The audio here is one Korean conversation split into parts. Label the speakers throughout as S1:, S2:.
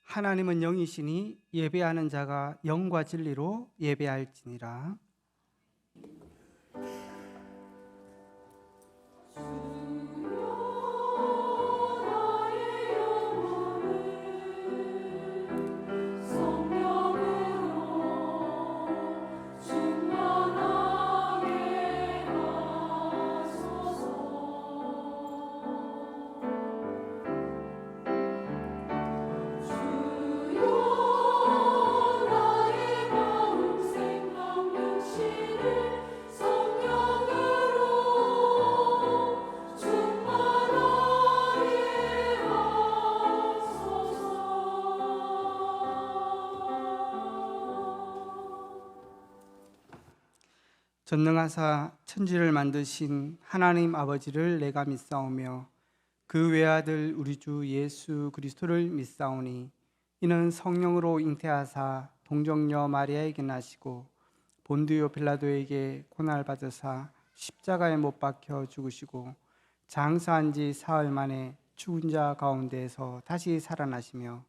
S1: 하나님은 영이시니 예배하는 자가 영과 진리로 예배할지니라. 전능하사 천지를 만드신 하나님 아버지를 내가 믿사오며 그 외아들 우리 주 예수 그리스도를 믿사오니 이는 성령으로 잉태하사 동정녀 마리아에게 나시고 본디오 빌라도에게 고난을 받으사 십자가에 못 박혀 죽으시고 장사한 지 사흘 만에 죽은 자 가운데에서 다시 살아나시며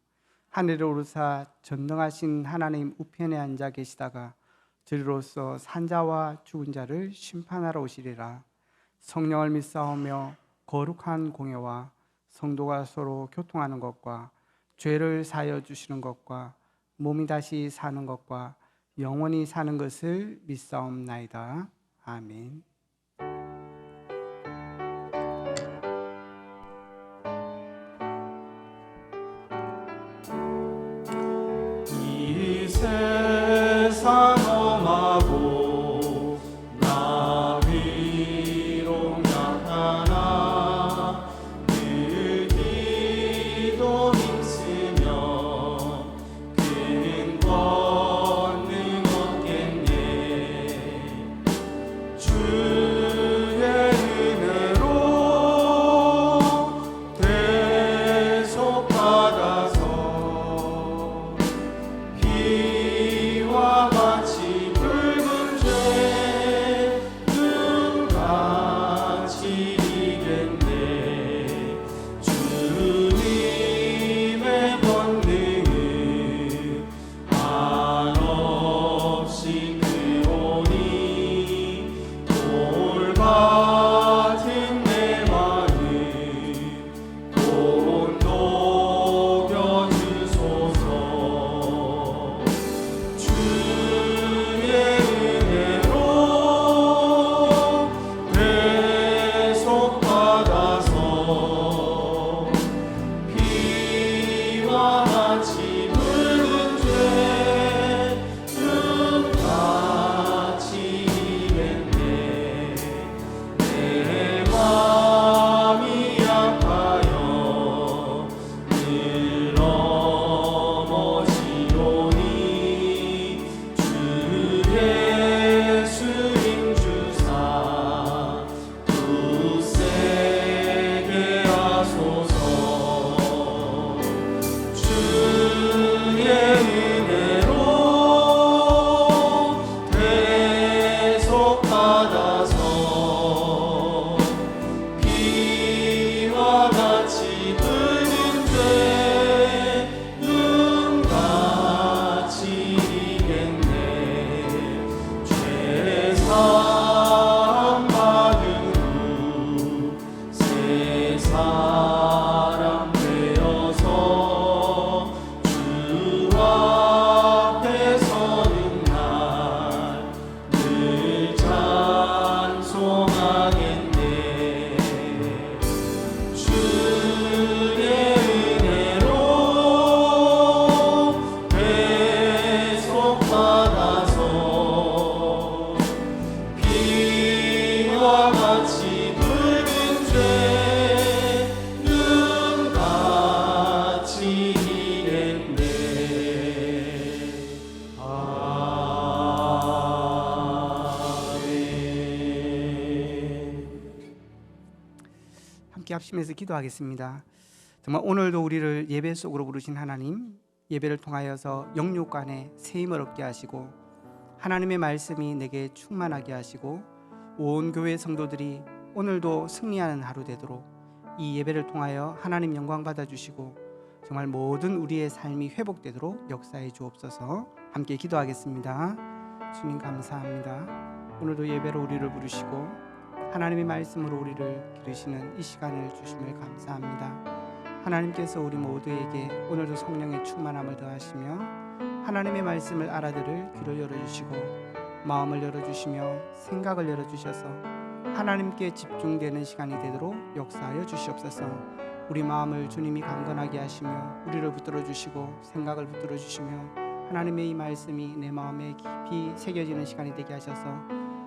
S1: 하늘에 오르사 전능하신 하나님 우편에 앉아 계시다가 저리로서 산자와 죽은 자를 심판하러 오시리라. 성령을 믿사오며 거룩한 공예와 성도가 서로 교통하는 것과 죄를 사하여 주시는 것과 몸이 다시 사는 것과 영원히 사는 것을 믿사옵나이다. 아멘.
S2: 이 세상 험하고 나 위로 나타나 그 기도 힘쓰며 큰 권능 얻겠네. 주의 은혜로 대속받아서 피와 같이 붉은 죄 눈같이 이겠네. 주님의 권능은 한없이 크오니 돌같은 내 마음 곧 녹여주소서. 주의 은혜로 대속받아서 피와 같이 붉은 죄 눈같이 이겠네. 내 맘이 약하여 늘 넘어지오니 주 예수님 주사 굳세게 하소서. 주의 은혜로 대속받아서 피와 같이 붉은 죄 눈같이 이겠네. 죄사함 받은 후 새 사람 되어서 주 앞에 서는 날 늘 찬송하겠네. 주의 은혜로 대속받아서 피와 같이 붉은 죄 눈같이 이겠네. 아멘.
S1: 함께 합심해서 기도하겠습니다. 정말 오늘도 우리를 예배 속으로 부르신 하나님, 예배를 통하여서 영육 간에 새 힘을 얻게 하시고 하나님의 말씀이 내게 충만하게 하시고 온 교회 성도들이 오늘도 승리하는 하루 되도록 이 예배를 통하여 하나님 영광 받아주시고 정말 모든 우리의 삶이 회복되도록 역사해 주옵소서. 함께 기도하겠습니다. 주님 감사합니다. 오늘도 예배로 우리를 부르시고 하나님의 말씀으로 우리를 기르시는 이 시간을 주심을 감사합니다. 하나님께서 우리 모두에게 오늘도 성령의 충만함을 더하시며 하나님의 말씀을 알아들을 귀를 열어주시고 마음을 열어주시며 생각을 열어주셔서 하나님께 집중되는 시간이 되도록 역사하여 주시옵소서. 우리 마음을 주님이 강건하게 하시며 우리를 붙들어 주시고 생각을 붙들어 주시며 하나님의 이 말씀이 내 마음에 깊이 새겨지는 시간이 되게 하셔서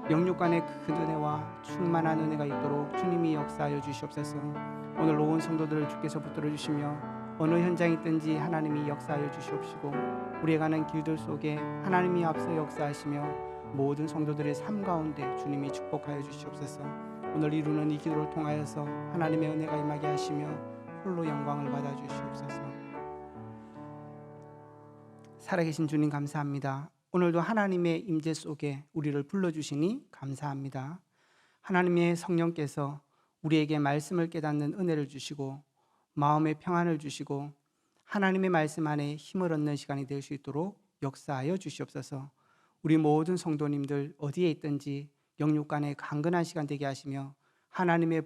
S1: 영육 간의 큰 은혜와 충만한 은혜가 있도록 주님이 역사하여 주시옵소서. 오늘 온 성도들을 주께서 붙들어 주시며 어느 현장에 있든지 하나님이 역사하여 주시옵시고 우리가 가는 길들 속에 하나님이 앞서 역사하시며 모든 성도들의 삶 가운데 주님이 축복하여 주시옵소서. 오늘 이루는 이 기도를 통하여서 하나님의 은혜가 임하게 하시며 홀로 영광을 받아 주시옵소서. 살아계신 주님 감사합니다. 오늘도 하나님의 임재 속에 우리를 불러주시니 감사합니다. 하나님의 성령께서 우리에게 말씀을 깨닫는 은혜를 주시고 마음의 평안을 주시고 하나님의 말씀 안에 힘을 얻는 시간이 될 수 있도록 역사하여 주시옵소서. 우리 모든 성도님들 어디에 있든지 영육 간에 강건한 시간 되게 하시며 하나님의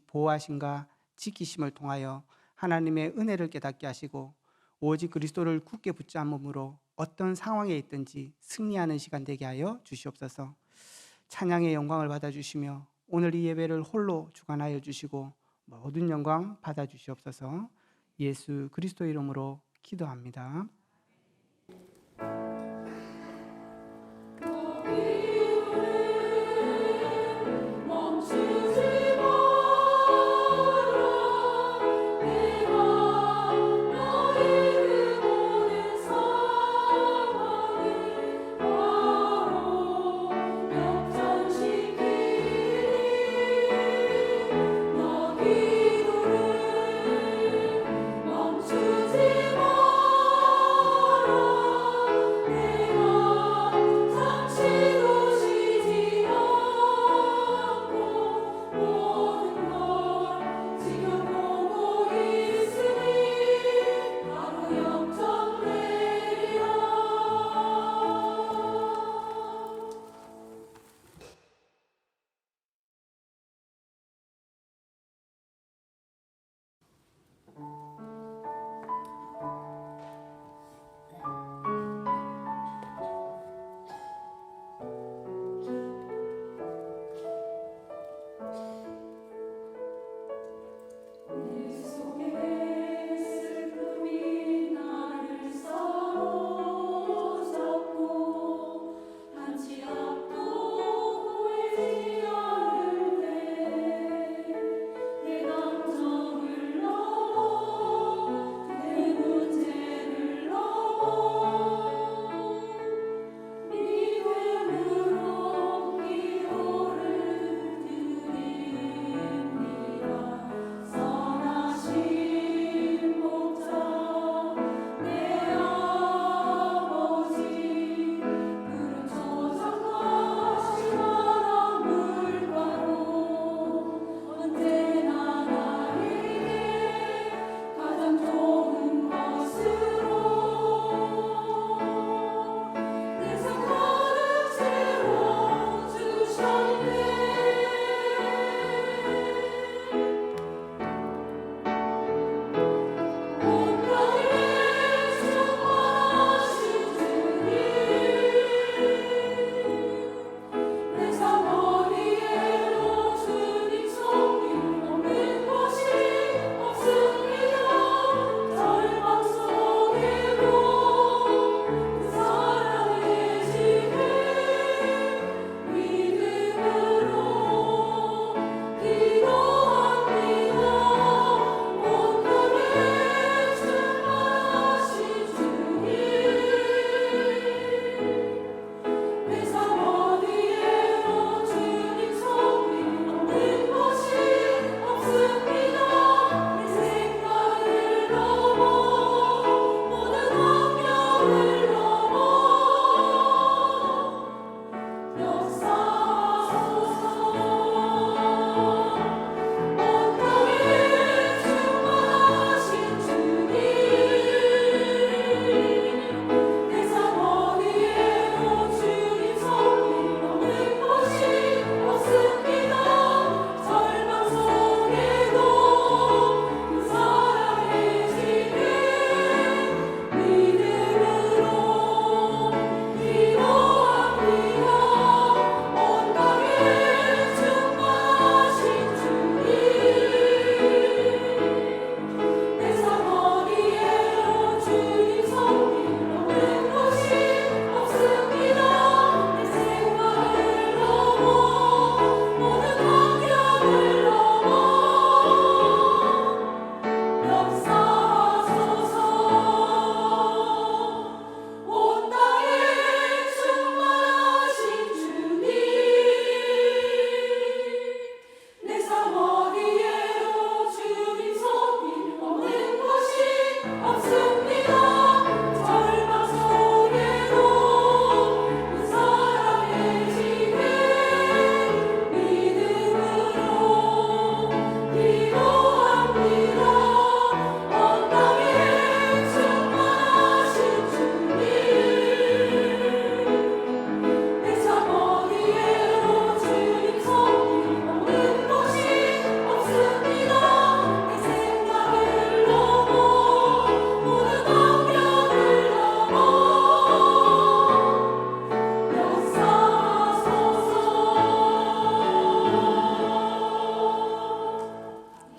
S1: 보호하심과 지키심을 통하여 하나님의 은혜를 깨닫게 하시고 오직 그리스도를 굳게 붙잡음으로 어떤 상황에 있든지 승리하는 시간 되게 하여 주시옵소서. 찬양의 영광을 받아주시며 오늘 이 예배를 홀로 주관하여 주시고 모든 영광 받아주시옵소서. 예수 그리스도 이름으로 기도합니다.
S3: 기도를 멈추지 마.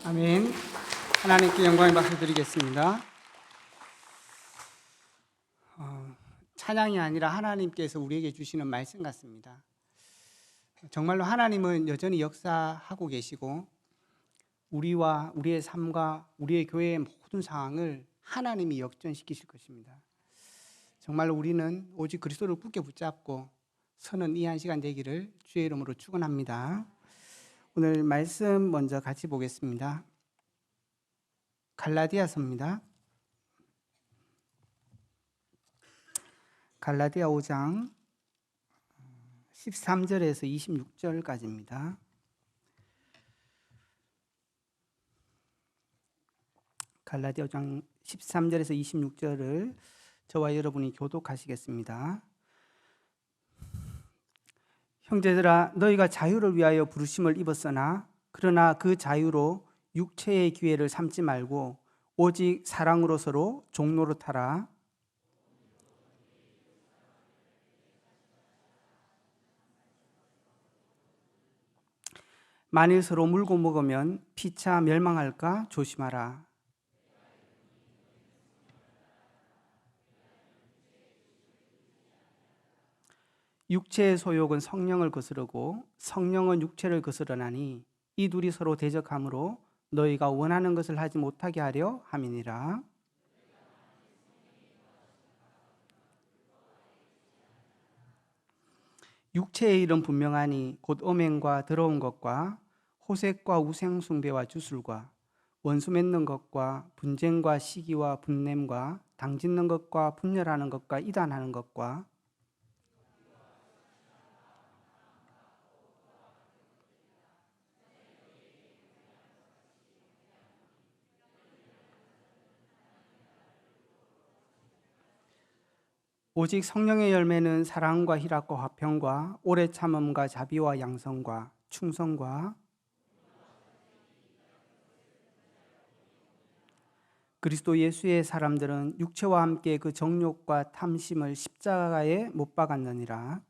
S1: 아멘. 하나님께 영광의 박수 드리겠습니다. 찬양이 아니라 하나님께서 우리에게 주시는 말씀 같습니다. 정말로 하나님은 여전히 역사하고 계시고 우리와 우리의 삶과 우리의 교회의 모든 상황을 하나님이 역전시키실 것입니다. 정말로 우리는 오직 그리스도를 굳게 붙잡고 서는 이 한 시간 되기를 주의 이름으로 축원합니다. 오늘 말씀 먼저 같이 보겠습니다. 갈라디아서입니다. 갈라디아 5장 13절에서 26절까지입니다. 갈라디아 5장 13절에서 26절을 저와 여러분이 교독하시겠습니다. 형제들아, 너희가 자유를 위하여 부르심을 입었으나 그러나 그 자유로 육체의 기회를 삼지 말고 오직 사랑으로 서로 종노릇하라. 만일 서로 물고 먹으면 피차 멸망할까 조심하라. 육체의 소욕은 성령을 거스르고 성령은 육체를 거스르나니 이 둘이 서로 대적하므로 너희가 원하는 것을 하지 못하게 하려 함이니라. 육체의 일은 분명하니 곧 음행과 더러운 것과 호색과 우상숭배와 주술과 원수 맺는 것과 분쟁과 시기와 분냄과 당짓는 것과 분열하는 것과 이단하는 것과 오직 성령의 열매는 사랑과 희락과 화평과 오래 참음과 자비와 양성과 충성과 그리스도 예수의 사람들은 육체와 함께 그 정욕과 탐심을 십자가에 못 박았느니라.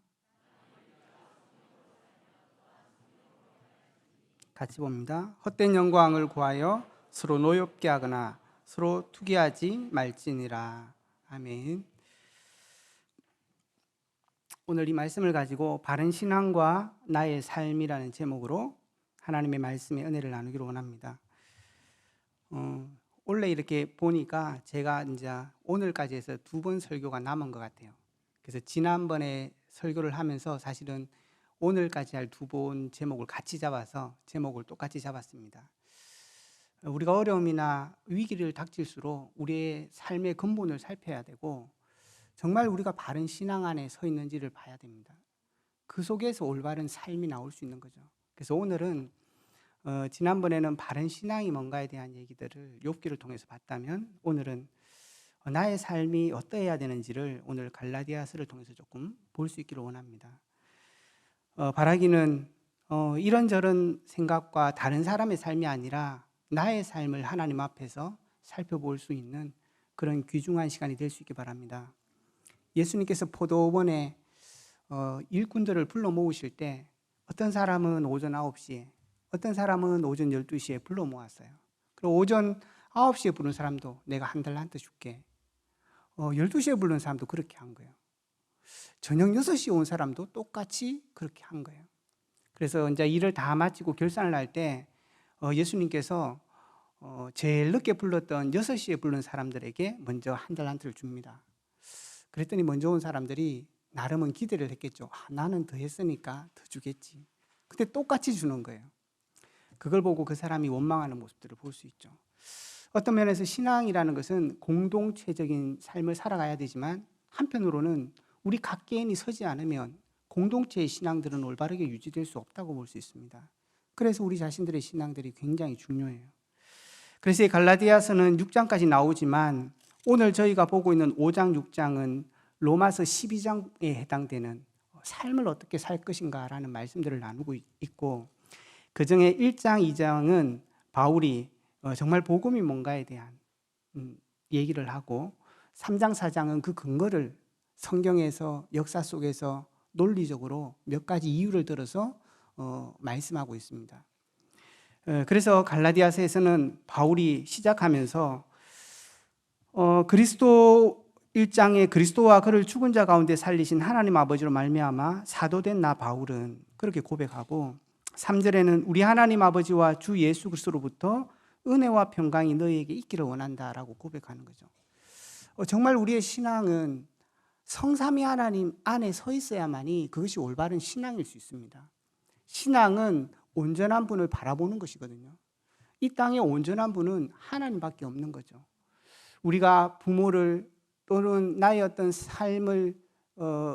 S1: 같이 봅니다. 헛된 영광을 구하여 서로 노엽게 하거나 서로 투기하지 말지니라. 아멘. 오늘 이 말씀을 가지고 바른 신앙과 나의 삶이라는 제목으로 하나님의 말씀의 은혜를 나누기로 원합니다. 원래 이렇게 보니까 제가 이제 오늘까지 해서 2번 설교가 남은 것 같아요. 그래서 지난번에 설교를 하면서 사실은 오늘까지 할 2번 제목을 같이 잡아서 제목을 똑같이 잡았습니다. 우리가 어려움이나 위기를 닥칠수록 우리의 삶의 근본을 살펴야 되고 정말 우리가 바른 신앙 안에 서 있는지를 봐야 됩니다. 그 속에서 올바른 삶이 나올 수 있는 거죠. 그래서 오늘은 지난번에는 바른 신앙이 뭔가에 대한 얘기들을 욥기를 통해서 봤다면 오늘은 나의 삶이 어떠해야 되는지를 오늘 갈라디아서를 통해서 조금 볼 수 있기를 원합니다. 바라기는 이런저런 생각과 다른 사람의 삶이 아니라 나의 삶을 하나님 앞에서 살펴볼 수 있는 그런 귀중한 시간이 될 수 있기 바랍니다. 예수님께서 포도원에 일꾼들을 불러 모으실 때 어떤 사람은 오전 9시에 어떤 사람은 오전 12시에 불러 모았어요. 그리고 오전 9시에 부른 사람도 내가 한 달란트 줄게. 12시에 부른 사람도 그렇게 한 거예요. 저녁 6시에 온 사람도 똑같이 그렇게 한 거예요. 그래서 이제 일을 다 마치고 결산을 할 때 예수님께서 제일 늦게 불렀던 6시에 부른 사람들에게 먼저 한 달란트를 줍니다. 그랬더니 먼저 온 사람들이 나름은 기대를 했겠죠. 나는 더 했으니까 더 주겠지. 근데 똑같이 주는 거예요. 그걸 보고 그 사람이 원망하는 모습들을 볼 수 있죠. 어떤 면에서 신앙이라는 것은 공동체적인 삶을 살아가야 되지만 한편으로는 우리 각 개인이 서지 않으면 공동체의 신앙들은 올바르게 유지될 수 없다고 볼 수 있습니다. 그래서 우리 자신들의 신앙들이 굉장히 중요해요. 그래서 이 갈라디아서는 6장까지 나오지만 오늘 저희가 보고 있는 5장, 6장은 로마서 12장에 해당되는 삶을 어떻게 살 것인가라는 말씀들을 나누고 있고, 그중에 1장, 2장은 바울이 정말 복음이 뭔가에 대한 얘기를 하고, 3장, 4장은 그 근거를 성경에서 역사 속에서 논리적으로 몇 가지 이유를 들어서 말씀하고 있습니다. 그래서 갈라디아서에서는 바울이 시작하면서 그리스도 1장에 그리스도와 그를 죽은 자 가운데 살리신 하나님 아버지로 말미암아 사도된 나 바울은 그렇게 고백하고, 3절에는 우리 하나님 아버지와 주 예수 그리스도로부터 은혜와 평강이 너희에게 있기를 원한다라고 고백하는 거죠. 정말 우리의 신앙은 성삼위 하나님 안에 서 있어야만이 그것이 올바른 신앙일 수 있습니다. 신앙은 온전한 분을 바라보는 것이거든요. 이 땅에 온전한 분은 하나님밖에 없는 거죠. 우리가 부모를 또는 나의 어떤 삶을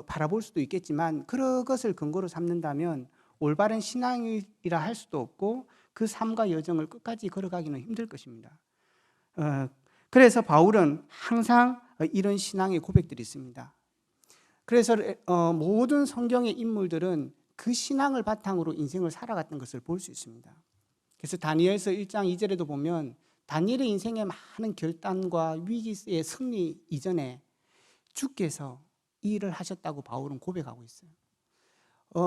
S1: 바라볼 수도 있겠지만 그것을 근거로 삼는다면 올바른 신앙이라 할 수도 없고 그 삶과 여정을 끝까지 걸어가기는 힘들 것입니다. 그래서 바울은 항상 이런 신앙의 고백들이 있습니다. 그래서 모든 성경의 인물들은 그 신앙을 바탕으로 인생을 살아갔던 것을 볼 수 있습니다. 그래서 다니엘서 1장 2절에도 보면 다니엘의 인생의 많은 결단과 위기의 승리 이전에 주께서 이 일을 하셨다고 바울은 고백하고 있어요.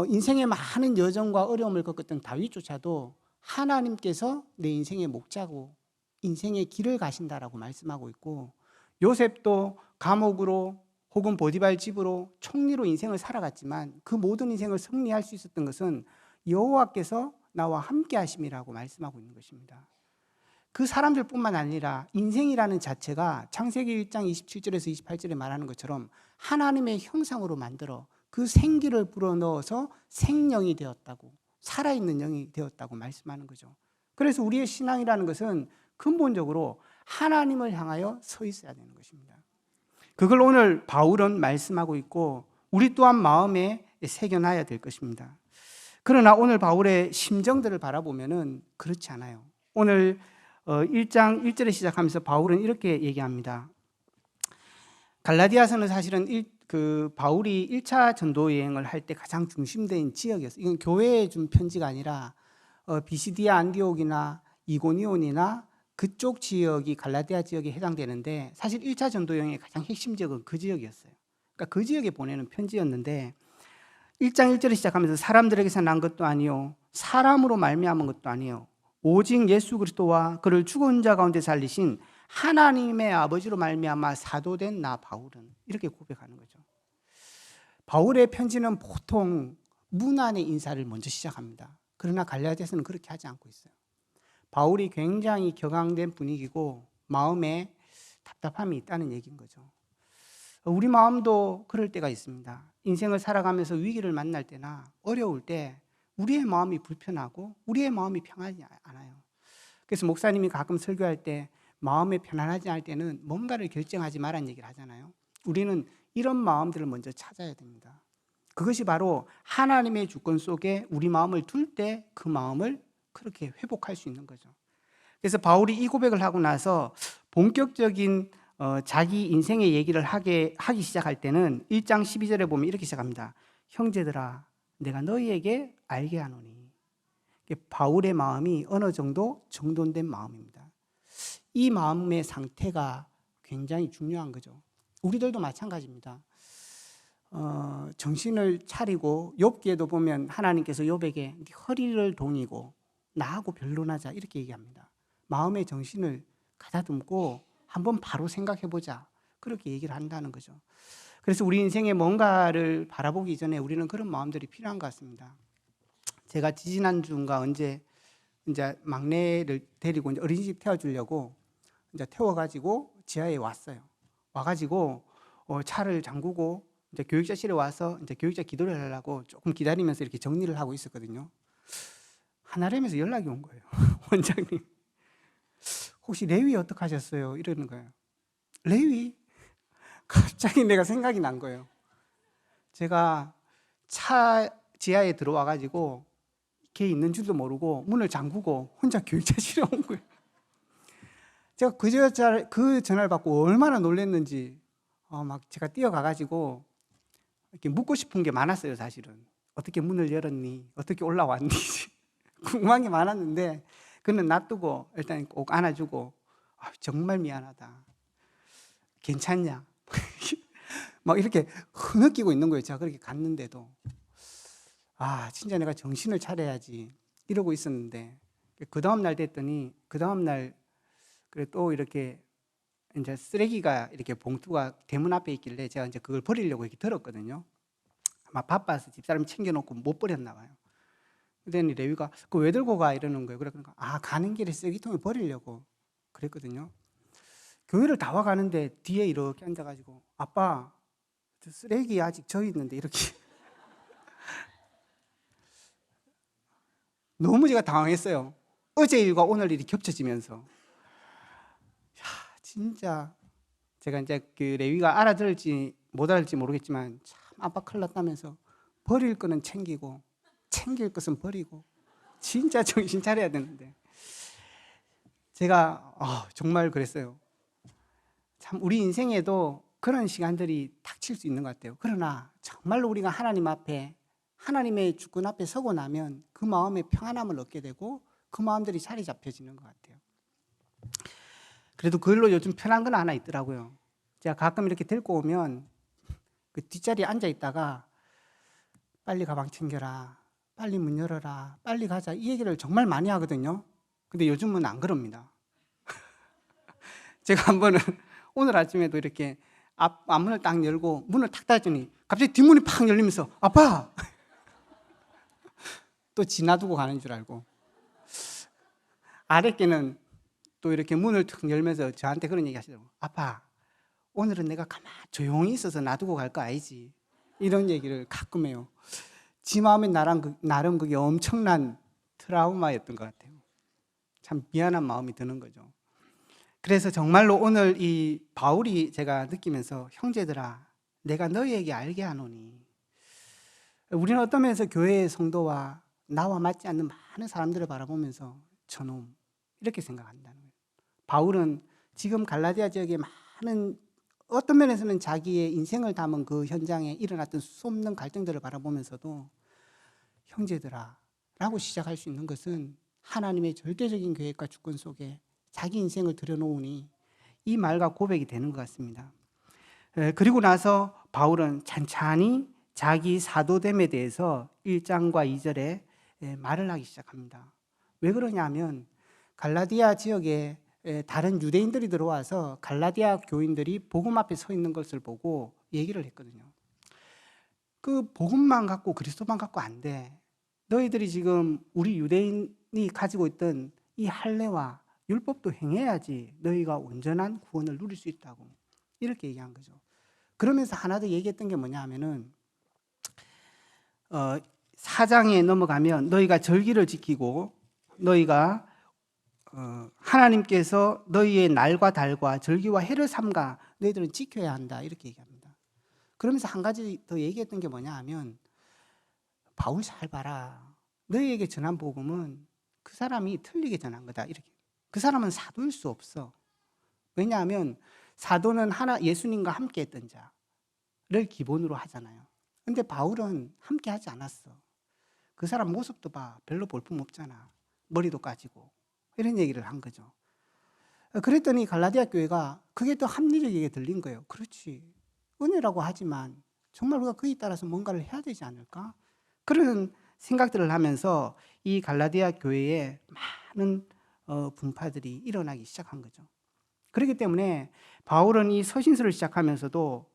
S1: 인생의 많은 여정과 어려움을 겪었던 다윗조차도 하나님께서 내 인생의 목자고 인생의 길을 가신다라고 말씀하고 있고, 요셉도 감옥으로 혹은 보디발 집으로 총리로 인생을 살아갔지만 그 모든 인생을 승리할 수 있었던 것은 여호와께서 나와 함께 하심이라고 말씀하고 있는 것입니다. 그 사람들뿐만 아니라 인생이라는 자체가 창세기 1장 27절에서 28절에 말하는 것처럼 하나님의 형상으로 만들어 그 생기를 불어넣어서 생명이 되었다고, 살아있는 영이 되었다고 말씀하는 거죠. 그래서 우리의 신앙이라는 것은 근본적으로 하나님을 향하여 서 있어야 되는 것입니다. 그걸 오늘 바울은 말씀하고 있고 우리 또한 마음에 새겨놔야 될 것입니다. 그러나 오늘 바울의 심정들을 바라보면은 그렇지 않아요. 오늘 1장 1절에 시작하면서 바울은 이렇게 얘기합니다. 갈라디아서는 사실은 바울이 1차 전도 여행을 할 때 가장 중심된 지역이었어요. 이건 교회에 준 편지가 아니라 비시디아 안디옥이나 이고니온이나 그쪽 지역이 갈라디아 지역에 해당되는데, 사실 1차 전도 여행의 가장 핵심 지역은 그 지역이었어요. 그러니까 그 지역에 보내는 편지였는데 1장 1절에 시작하면서 사람들에게서 난 것도 아니요 사람으로 말미암은 것도 아니요 오직 예수 그리스도와 그를 죽은 자 가운데 살리신 하나님의 아버지로 말미암아 사도된 나 바울은, 이렇게 고백하는 거죠. 바울의 편지는 보통 문안의 인사를 먼저 시작합니다. 그러나 갈라디아서는 그렇게 하지 않고 있어요. 바울이 굉장히 격앙된 분위기고 마음에 답답함이 있다는 얘기인 거죠. 우리 마음도 그럴 때가 있습니다. 인생을 살아가면서 위기를 만날 때나 어려울 때 우리의 마음이 불편하고 우리의 마음이 평안하지 않아요. 그래서 목사님이 가끔 설교할 때 마음이 편안하지 않을 때는 뭔가를 결정하지 말라는 얘기를 하잖아요. 우리는 이런 마음들을 먼저 찾아야 됩니다. 그것이 바로 하나님의 주권 속에 우리 마음을 둘 때 그 마음을 그렇게 회복할 수 있는 거죠. 그래서 바울이 이 고백을 하고 나서 본격적인 자기 인생의 얘기를 하기 시작할 때는 1장 12절에 보면 이렇게 시작합니다. 형제들아 내가 너희에게 알게 하노니. 바울의 마음이 어느 정도 정돈된 마음입니다. 이 마음의 상태가 굉장히 중요한 거죠. 우리들도 마찬가지입니다. 정신을 차리고 욥기에도 보면 하나님께서 욥에게 네 허리를 동이고 나하고 변론하자 이렇게 얘기합니다. 마음의 정신을 가다듬고 한번 바로 생각해보자 그렇게 얘기를 한다는 거죠. 그래서 우리 인생에 뭔가를 바라보기 전에 우리는 그런 마음들이 필요한 것 같습니다. 제가 지지난주인가 언제 이제 막내를 데리고 이제 어린이집 태워주려고 이제 태워가지고 지하에 왔어요. 와가지고 차를 잠그고 이제 교육자실에 와서 이제 교육자 기도를 하려고 조금 기다리면서 이렇게 정리를 하고 있었거든요. 하나님에서 연락이 온 거예요. 원장님, 혹시 레위 어떻게 하셨어요? 이러는 거예요. 레위? 갑자기 내가 생각이 난 거예요. 제가 차 지하에 들어와 가지고 걔 있는 줄도 모르고 문을 잠그고 혼자 교회 찾으러 온 거예요. 제가 그 전화를 받고 얼마나 놀랐는지 막 제가 뛰어가 가지고 이렇게 묻고 싶은 게 많았어요. 사실은 어떻게 문을 열었니? 어떻게 올라왔니? 궁금한 게 많았는데 그는 놔두고 일단 꼭 안아주고 정말 미안하다. 괜찮냐? 막 이렇게 흐느끼고 있는 거예요. 제가 그렇게 갔는데도 진짜 내가 정신을 차려야지 이러고 있었는데 그 다음 날 됐더니 그 다음 날 그래 또 이렇게 이제 쓰레기가 이렇게 봉투가 대문 앞에 있길래 제가 이제 그걸 버리려고 이렇게 들었거든요. 아마 바빠서 집사람이 챙겨놓고 못 버렸나 봐요. 그랬더니 레위가 그거 왜 들고 가 이러는 거예요. 그러니까 가는 길에 쓰레기통에 버리려고 그랬거든요. 교회를 다 와가는데 뒤에 이렇게 앉아가지고 아빠 저 쓰레기 아직 져 있는데 이렇게 너무 제가 당황했어요. 어제 일과 오늘 일이 겹쳐지면서 진짜 제가 이제 그 레위가 알아들을지 못 알아들을지 모르겠지만 참 아빠 큰일 났다면서 버릴 거는 챙기고 챙길 것은 버리고 진짜 정신 차려야 되는데 제가 정말 그랬어요. 참 우리 인생에도 그런 시간들이 닥칠 수 있는 것 같아요. 그러나 정말로 우리가 하나님 앞에 하나님의 주권 앞에 서고 나면 그 마음에 평안함을 얻게 되고 그 마음들이 자리 잡혀지는 것 같아요. 그래도 그걸로 요즘 편한 건 하나 있더라고요. 제가 가끔 이렇게 데리고 오면 그 뒷자리에 앉아 있다가 빨리 가방 챙겨라, 빨리 문 열어라, 빨리 가자 이 얘기를 정말 많이 하거든요. 근데 요즘은 안 그럽니다. 제가 한 번은 오늘 아침에도 이렇게 앞문을 딱 열고 문을 탁 닫더니 갑자기 뒷문이 팍 열리면서 아빠! 또 지나두고 가는 줄 알고 아랫개는 또 이렇게 문을 탁 열면서 저한테 그런 얘기 하시더라고요. 아빠, 오늘은 내가 가만 조용히 있어서 놔두고 갈 거 아니지? 이런 얘기를 가끔 해요. 지 마음에 나름 그게 엄청난 트라우마였던 것 같아요. 참 미안한 마음이 드는 거죠. 그래서 정말로 오늘 이 바울이 제가 느끼면서 형제들아 내가 너희에게 알게 하노니 우리는 어떤 면에서 교회의 성도와 나와 맞지 않는 많은 사람들을 바라보면서 저놈 이렇게 생각한다는 거예요. 바울은 지금 갈라디아 지역에 많은 어떤 면에서는 자기의 인생을 담은 그 현장에 일어났던 수없는 갈등들을 바라보면서도 형제들아 라고 시작할 수 있는 것은 하나님의 절대적인 계획과 주권 속에 자기 인생을 들여놓으니 이 말과 고백이 되는 것 같습니다. 그리고 나서 바울은 찬찬히 자기 사도됨에 대해서 1장과 2절에 말을 하기 시작합니다. 왜 그러냐면 갈라디아 지역에 다른 유대인들이 들어와서 갈라디아 교인들이 복음 앞에 서 있는 것을 보고 얘기를 했거든요. 그 복음만 갖고 그리스도만 갖고 안 돼. 너희들이 지금 우리 유대인이 가지고 있던 이 할례와 율법도 행해야지 너희가 온전한 구원을 누릴 수 있다고 이렇게 얘기한 거죠. 그러면서 하나 더 얘기했던 게 뭐냐 하면은 4장에 넘어가면 너희가 절기를 지키고 너희가 하나님께서 너희의 날과 달과 절기와 해를 삼가 너희들은 지켜야 한다 이렇게 얘기합니다. 그러면서 한 가지 더 얘기했던 게 뭐냐 하면 바울 잘 봐라. 너희에게 전한 복음은 그 사람이 틀리게 전한 거다 이렇게. 그 사람은 사도일 수 없어. 왜냐하면 사도는 예수님과 함께 했던 자를 기본으로 하잖아요. 근데 바울은 함께 하지 않았어. 그 사람 모습도 봐. 별로 볼품 없잖아. 머리도 까지고. 이런 얘기를 한 거죠. 그랬더니 갈라디아 교회가 그게 더 합리적이게 들린 거예요. 그렇지. 은혜라고 하지만 정말 우리가 그에 따라서 뭔가를 해야 되지 않을까? 그런 생각들을 하면서 이 갈라디아 교회에 많은 분파들이 일어나기 시작한 거죠. 그렇기 때문에 바울은 이 서신서를 시작하면서도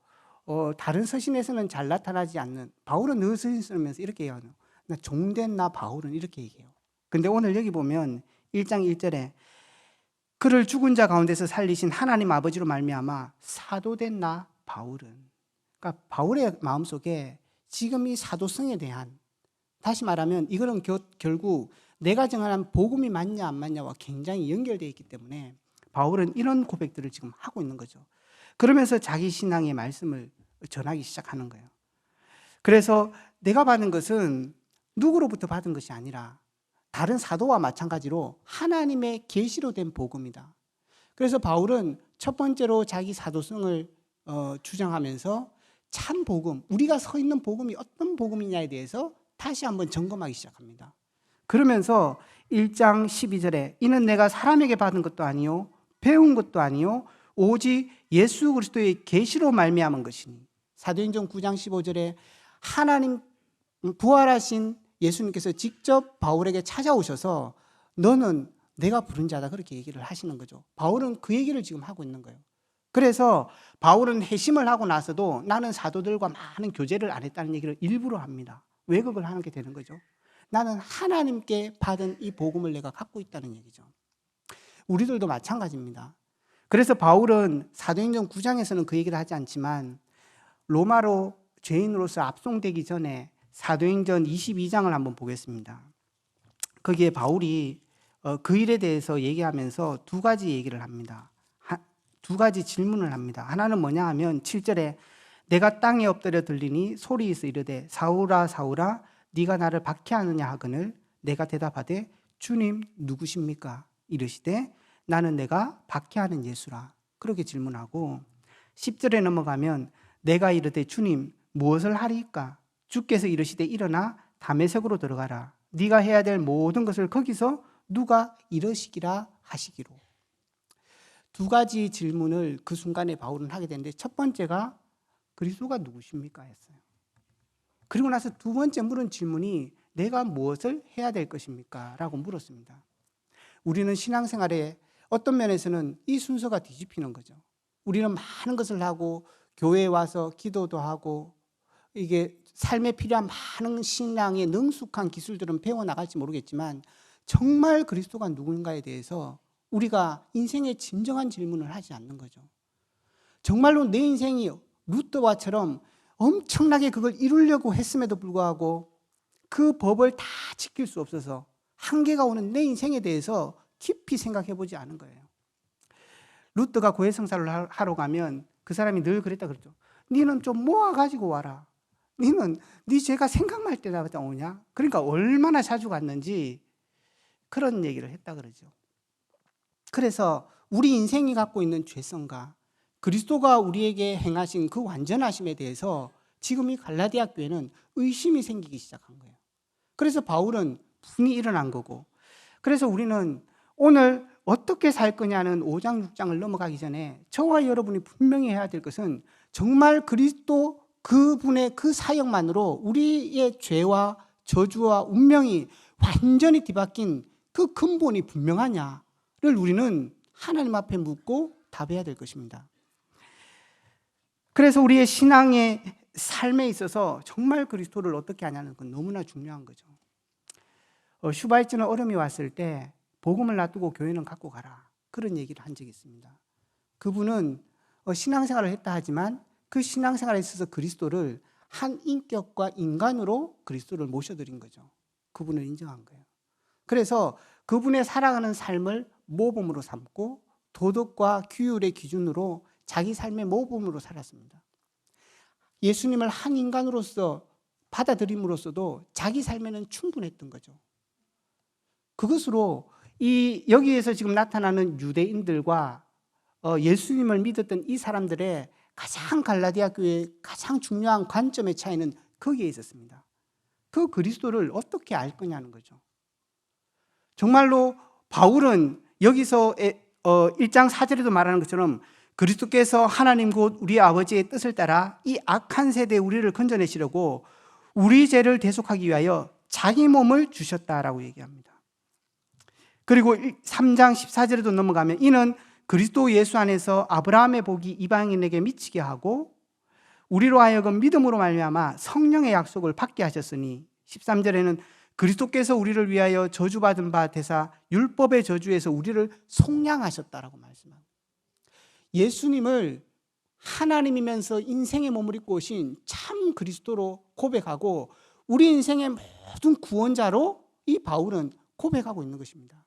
S1: 다른 서신에서는 잘 나타나지 않는 바울은 늘 서신 쓰면서 이렇게 얘기하는 나 종된 나 바울은 이렇게 얘기해요. 근데 오늘 여기 보면 1장 1절에 그를 죽은 자 가운데서 살리신 하나님 아버지로 말미암아 사도된 나 바울은 그러니까 바울의 마음속에 지금 이 사도성에 대한 다시 말하면 이거는 결국 내가 정한 복음이 맞냐 안 맞냐와 굉장히 연결되어 있기 때문에 바울은 이런 고백들을 지금 하고 있는 거죠. 그러면서 자기 신앙의 말씀을 전하기 시작하는 거예요. 그래서 내가 받은 것은 누구로부터 받은 것이 아니라 다른 사도와 마찬가지로 하나님의 계시로 된 복음이다. 그래서 바울은 첫 번째로 자기 사도성을 주장하면서 참 복음, 우리가 서 있는 복음이 어떤 복음이냐에 대해서 다시 한번 점검하기 시작합니다. 그러면서 1장 12절에 이는 내가 사람에게 받은 것도 아니요 배운 것도 아니요 오직 예수 그리스도의 계시로 말미암은 것이니, 사도행전 9장 15절에 하나님 부활하신 예수님께서 직접 바울에게 찾아오셔서 너는 내가 부른 자다, 그렇게 얘기를 하시는 거죠. 바울은 그 얘기를 지금 하고 있는 거예요. 그래서 바울은 회심을 하고 나서도 나는 사도들과 많은 교제를 안 했다는 얘기를 일부러 합니다. 왜 그걸 하게 되는 거죠? 나는 하나님께 받은 이 복음을 내가 갖고 있다는 얘기죠. 우리들도 마찬가지입니다. 그래서 바울은 사도행전 9장에서는 그 얘기를 하지 않지만 로마로 죄인으로서 압송되기 전에 사도행전 22장을 한번 보겠습니다. 거기에 바울이 그 일에 대해서 얘기하면서 두 가지 얘기를 합니다. 두 가지 질문을 합니다. 하나는 뭐냐 하면 7절에 내가 땅에 엎드려 들리니 소리에서 이르되 사울아 사울아 네가 나를 박해하느냐 하거늘 내가 대답하되 주님 누구십니까? 이르시되 나는 내가 박해하는 예수라. 그렇게 질문하고 10절에 넘어가면 내가 이르되 주님 무엇을 하리이까? 주께서 이르시되 일어나 다메섹으로 들어가라. 네가 해야 될 모든 것을 거기서 누가 이르시기라 하시기로. 두 가지 질문을 그 순간에 바울은 하게 되는데 첫 번째가 그리스도가 누구십니까? 했어요. 그리고 나서 두 번째 물은 질문이 내가 무엇을 해야 될 것입니까? 라고 물었습니다. 우리는 신앙생활에 어떤 면에서는 이 순서가 뒤집히는 거죠. 우리는 많은 것을 하고 교회에 와서 기도도 하고 이게 삶에 필요한 많은 신앙의 능숙한 기술들은 배워나갈지 모르겠지만 정말 그리스도가 누군가에 대해서 우리가 인생의 진정한 질문을 하지 않는 거죠. 정말로 내 인생이 루터와처럼 엄청나게 그걸 이루려고 했음에도 불구하고 그 법을 다 지킬 수 없어서 한계가 오는 내 인생에 대해서 깊이 생각해 보지 않은 거예요. 루터가 고해성사를 하러 가면 그 사람이 늘 그랬다 그랬죠. 너는 좀 모아가지고 와라. 너는 네 죄가 생각날 때마다 오냐? 그러니까 얼마나 자주 갔는지 그런 얘기를 했다 그러죠. 그래서 우리 인생이 갖고 있는 죄성과 그리스도가 우리에게 행하신 그 완전하심에 대해서 지금 이 갈라디아 교회는 의심이 생기기 시작한 거예요. 그래서 바울은 분이 일어난 거고, 그래서 우리는 오늘 어떻게 살 거냐는 5장 6장을 넘어가기 전에 저와 여러분이 분명히 해야 될 것은 정말 그리스도 그분의 그 사역만으로 우리의 죄와 저주와 운명이 완전히 뒤바뀐 그 근본이 분명하냐를 우리는 하나님 앞에 묻고 답해야 될 것입니다. 그래서 우리의 신앙의 삶에 있어서 정말 그리스도를 어떻게 하냐는 건 너무나 중요한 거죠. 슈바이츠는 어려움이 왔을 때 복음을 놔두고 교회는 갖고 가라, 그런 얘기를 한 적이 있습니다. 그분은 신앙생활을 했다 하지만 그 신앙생활에 있어서 그리스도를 한 인격과 인간으로 그리스도를 모셔드린 거죠. 그분을 인정한 거예요. 그래서 그분의 살아가는 삶을 모범으로 삼고 도덕과 규율의 기준으로 자기 삶의 모범으로 살았습니다. 예수님을 한 인간으로서 받아들임으로써도 자기 삶에는 충분했던 거죠. 그것으로 여기에서 지금 나타나는 유대인들과 예수님을 믿었던 이 사람들의 가장 갈라디아 교회의 가장 중요한 관점의 차이는 거기에 있었습니다. 그 그리스도를 어떻게 알 거냐는 거죠. 정말로 바울은 여기서 1장 4절에도 말하는 것처럼 그리스도께서 하나님 곧 우리 아버지의 뜻을 따라 이 악한 세대에 우리를 건져내시려고 우리 죄를 대속하기 위하여 자기 몸을 주셨다라고 얘기합니다. 그리고 3장 14절에도 넘어가면 이는 그리스도 예수 안에서 아브라함의 복이 이방인에게 미치게 하고 우리로 하여금 믿음으로 말미암아 성령의 약속을 받게 하셨으니 13절에는 그리스도께서 우리를 위하여 저주받은 바 되사 율법의 저주에서 우리를 속량하셨다라고 말씀합니다. 예수님을 하나님이면서 인생의 몸을 입고 오신 참 그리스도로 고백하고 우리 인생의 모든 구원자로 이 바울은 고백하고 있는 것입니다.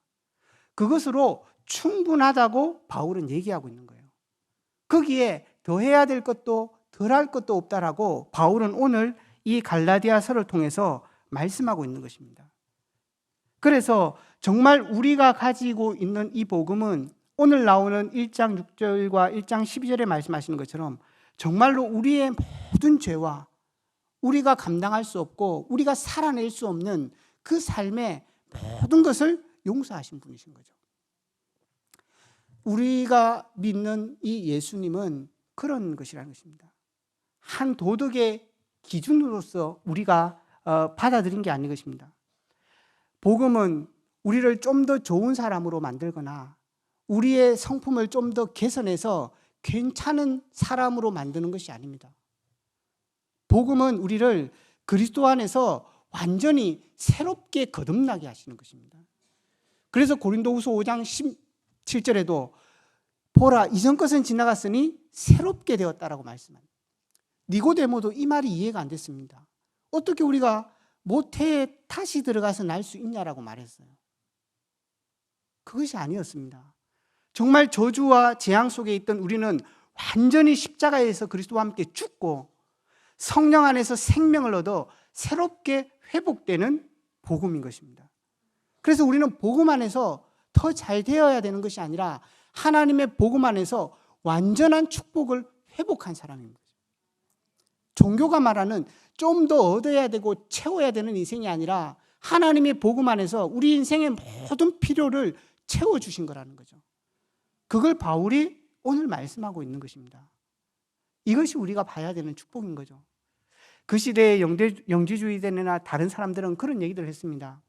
S1: 그것으로 충분하다고 바울은 얘기하고 있는 거예요. 거기에 더해야 될 것도 덜할 것도 없다라고 바울은 오늘 이 갈라디아서를 통해서 말씀하고 있는 것입니다. 그래서 정말 우리가 가지고 있는 이 복음은 오늘 나오는 1장 6절과 1장 12절에 말씀하시는 것처럼 정말로 우리의 모든 죄와 우리가 감당할 수 없고 우리가 살아낼 수 없는 그 삶의 모든 것을 용서하신 분이신 거죠. 우리가 믿는 이 예수님은 그런 것이라는 것입니다. 한 도덕의 기준으로서 우리가 받아들인 게 아닌 것입니다. 복음은 우리를 좀 더 좋은 사람으로 만들거나 우리의 성품을 좀 더 개선해서 괜찮은 사람으로 만드는 것이 아닙니다. 복음은 우리를 그리스도 안에서 완전히 새롭게 거듭나게 하시는 것입니다. 그래서 고린도후서 5장 17절에도 보라 이전 것은 지나갔으니 새롭게 되었다라고 말씀합니다. 니고데모도 이 말이 이해가 안 됐습니다. 어떻게 우리가 모태에 다시 들어가서 날 수 있냐라고 말했어요. 그것이 아니었습니다. 정말 저주와 재앙 속에 있던 우리는 완전히 십자가에서 그리스도와 함께 죽고 성령 안에서 생명을 얻어 새롭게 회복되는 복음인 것입니다. 그래서 우리는 복음 안에서 더 잘 되어야 되는 것이 아니라 하나님의 복음 안에서 완전한 축복을 회복한 사람입니다. 종교가 말하는 좀 더 얻어야 되고 채워야 되는 인생이 아니라 하나님의 복음 안에서 우리 인생의 모든 필요를 채워주신 거라는 거죠. 그걸 바울이 오늘 말씀하고 있는 것입니다. 이것이 우리가 봐야 되는 축복인 거죠. 그 시대의 영지주의자나 다른 사람들은 그런 얘기들을 했습니다.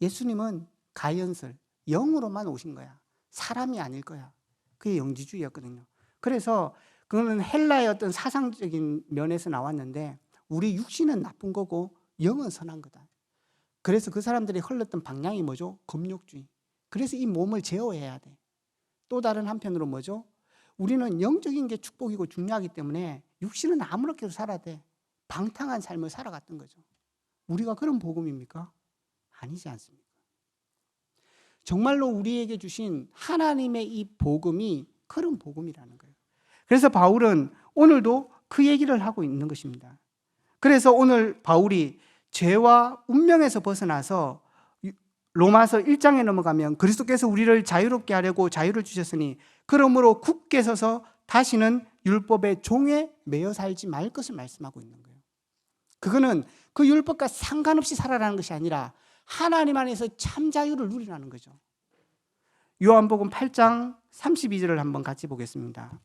S1: 예수님은 가연설, 영으로만 오신 거야. 사람이 아닐 거야. 그게 영지주의였거든요. 그래서 그거는 헬라의 어떤 사상적인 면에서 나왔는데 우리 육신은 나쁜 거고 영은 선한 거다. 그래서 그 사람들이 흘렀던 방향이 뭐죠? 금욕주의. 그래서 이 몸을 제어해야 돼. 또 다른 한편으로 뭐죠? 우리는 영적인 게 축복이고 중요하기 때문에 육신은 아무렇게도 살아야 돼. 방탕한 삶을 살아갔던 거죠. 우리가 그런 복음입니까? 아니지 않습니까? 정말로 우리에게 주신 하나님의 이 복음이 그런 복음이라는 거예요. 그래서 바울은 오늘도 그 얘기를 하고 있는 것입니다. 그래서 오늘 바울이 죄와 운명에서 벗어나서 로마서 1장에 넘어가면 그리스도께서 우리를 자유롭게 하려고 자유를 주셨으니 그러므로 굳게 서서 다시는 율법의 종에 매여 살지 말 것을 말씀하고 있는 거예요. 그거는 그 율법과 상관없이 살아라는 것이 아니라 하나님 안에서 참 자유를 누리라는 거죠. 요한복음 8장 32절을 한번 같이 보겠습니다.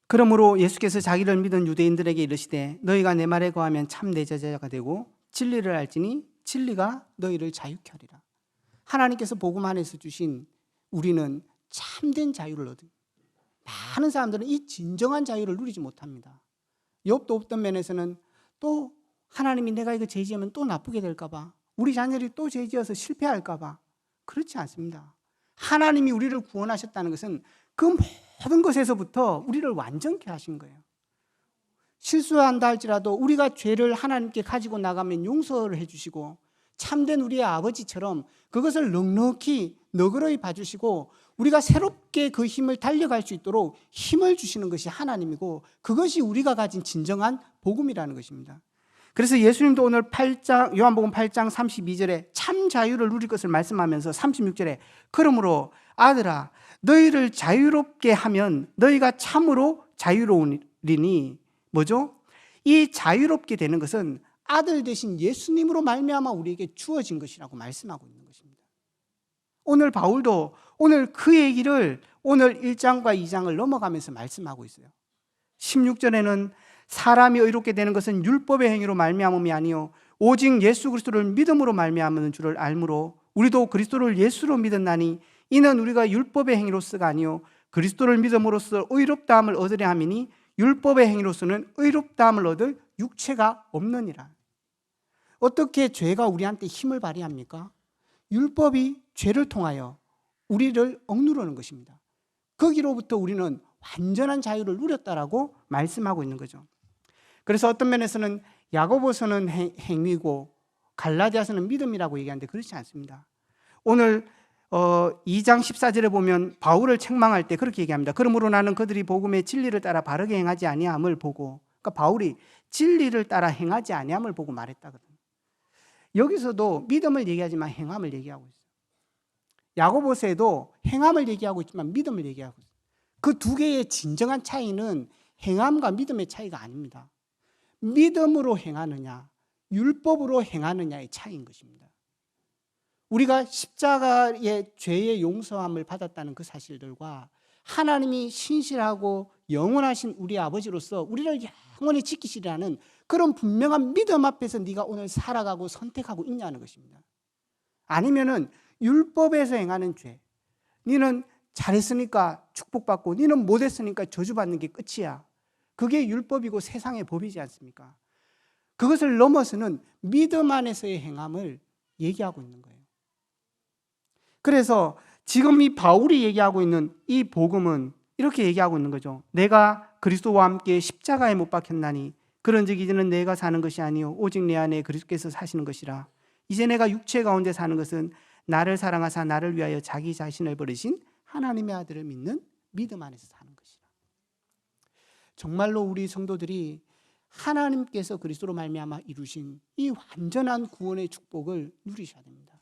S1: 그러므로 예수께서 자기를 믿은 유대인들에게 이르시되 너희가 내 말에 거하면 참 내 제자가 되고 진리를 알지니 진리가 너희를 자유케 하리라. 하나님께서 복음 안에서 주신 우리는 참된 자유를 얻은, 많은 사람들은 이 진정한 자유를 누리지 못합니다. 욥도 없던 면에서는 또 하나님이 내가 이거 죄지으면 또 나쁘게 될까 봐, 우리 자녀들이 또 죄지어서 실패할까 봐. 그렇지 않습니다. 하나님이 우리를 구원하셨다는 것은 그 모든 것에서부터 우리를 완전케 하신 거예요. 실수한다 할지라도 우리가 죄를 하나님께 가지고 나가면 용서를 해주시고 참된 우리의 아버지처럼 그것을 넉넉히 너그러이 봐주시고 우리가 새롭게 그 힘을 달려갈 수 있도록 힘을 주시는 것이 하나님이고 그것이 우리가 가진 진정한 복음이라는 것입니다. 그래서 예수님도 오늘 요한복음 8장 32절에 참 자유를 누릴 것을 말씀하면서 36절에 그러므로 아들아 너희를 자유롭게 하면 너희가 참으로 자유로우리니 뭐죠? 이 자유롭게 되는 것은 아들 되신 예수님으로 말미암아 우리에게 주어진 것이라고 말씀하고 있는 것입니다. 오늘 바울도 오늘 그 얘기를 오늘 1장과 2장을 넘어가면서 말씀하고 있어요. 16절에는 사람이 의롭게 되는 것은 율법의 행위로 말미암음이 아니요 오직 예수 그리스도를 믿음으로 말미암는 줄을 알므로 우리도 그리스도를 예수로 믿었나니 이는 우리가 율법의 행위로서가 아니요 그리스도를 믿음으로써 의롭다함을 얻으려 함이니 율법의 행위로서는 의롭다함을 얻을 육체가 없느니라. 어떻게 죄가 우리한테 힘을 발휘합니까? 율법이 죄를 통하여 우리를 억누르는 것입니다. 거기로부터 우리는 완전한 자유를 누렸다라고 말씀하고 있는 거죠. 그래서 어떤 면에서는 야고보서는 행위고 갈라디아서는 믿음이라고 얘기하는데 그렇지 않습니다. 오늘 2장 14절에 보면 바울을 책망할 때 그렇게 얘기합니다. 그러므로 나는 그들이 복음의 진리를 따라 바르게 행하지 아니함을 보고, 그러니까 바울이 진리를 따라 행하지 아니함을 보고 말했다거든요. 여기서도 믿음을 얘기하지만 행함을 얘기하고 있어요. 야고보서에도 행함을 얘기하고 있지만 믿음을 얘기하고 있어요. 그 두 개의 진정한 차이는 행함과 믿음의 차이가 아닙니다. 믿음으로 행하느냐, 율법으로 행하느냐의 차이인 것입니다. 우리가 십자가의 죄의 용서함을 받았다는 그 사실들과 하나님이 신실하고 영원하신 우리 아버지로서 우리를 영원히 지키시라는 그런 분명한 믿음 앞에서 네가 오늘 살아가고 선택하고 있냐는 것입니다. 아니면은 율법에서 행하는 죄, 너는 잘했으니까 축복받고 너는 못했으니까 저주받는 게 끝이야. 그게 율법이고 세상의 법이지 않습니까? 그것을 넘어서는 믿음 안에서의 행함을 얘기하고 있는 거예요. 그래서 지금 이 바울이 얘기하고 있는 이 복음은 이렇게 얘기하고 있는 거죠. 내가 그리스도와 함께 십자가에 못 박혔나니 그런즉 이제는 내가 사는 것이 아니요 오직 내 안에 그리스도께서 사시는 것이라. 이제 내가 육체 가운데 사는 것은 나를 사랑하사 나를 위하여 자기 자신을 버리신 하나님의 아들을 믿는 믿음 안에서 사는 것이라. 정말로 우리 성도들이 하나님께서 그리스도로 말미암아 이루신 이 완전한 구원의 축복을 누리셔야 됩니다.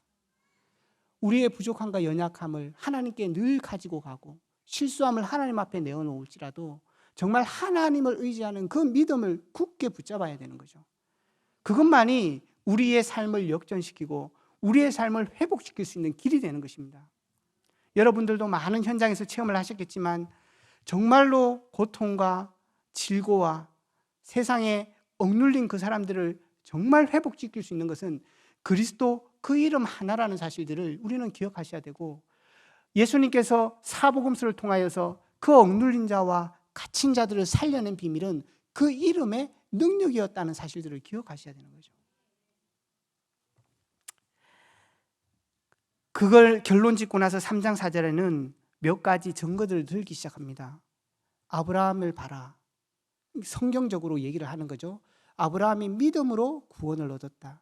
S1: 우리의 부족함과 연약함을 하나님께 늘 가지고 가고 실수함을 하나님 앞에 내어놓을지라도 정말 하나님을 의지하는 그 믿음을 굳게 붙잡아야 되는 거죠. 그것만이 우리의 삶을 역전시키고 우리의 삶을 회복시킬 수 있는 길이 되는 것입니다. 여러분들도 많은 현장에서 체험을 하셨겠지만 정말로 고통과 질고와 세상에 억눌린 그 사람들을 정말 회복시킬 수 있는 것은 그리스도 그 이름 하나라는 사실들을 우리는 기억하셔야 되고, 예수님께서 사복음서를 통하여서 그 억눌린 자와 갇힌 자들을 살려낸 비밀은 그 이름의 능력이었다는 사실들을 기억하셔야 되는 거죠. 그걸 결론 짓고 나서 3장 4절에는 몇 가지 증거들을 들기 시작합니다. 아브라함을 봐라. 성경적으로 얘기를 하는 거죠. 아브라함이 믿음으로 구원을 얻었다.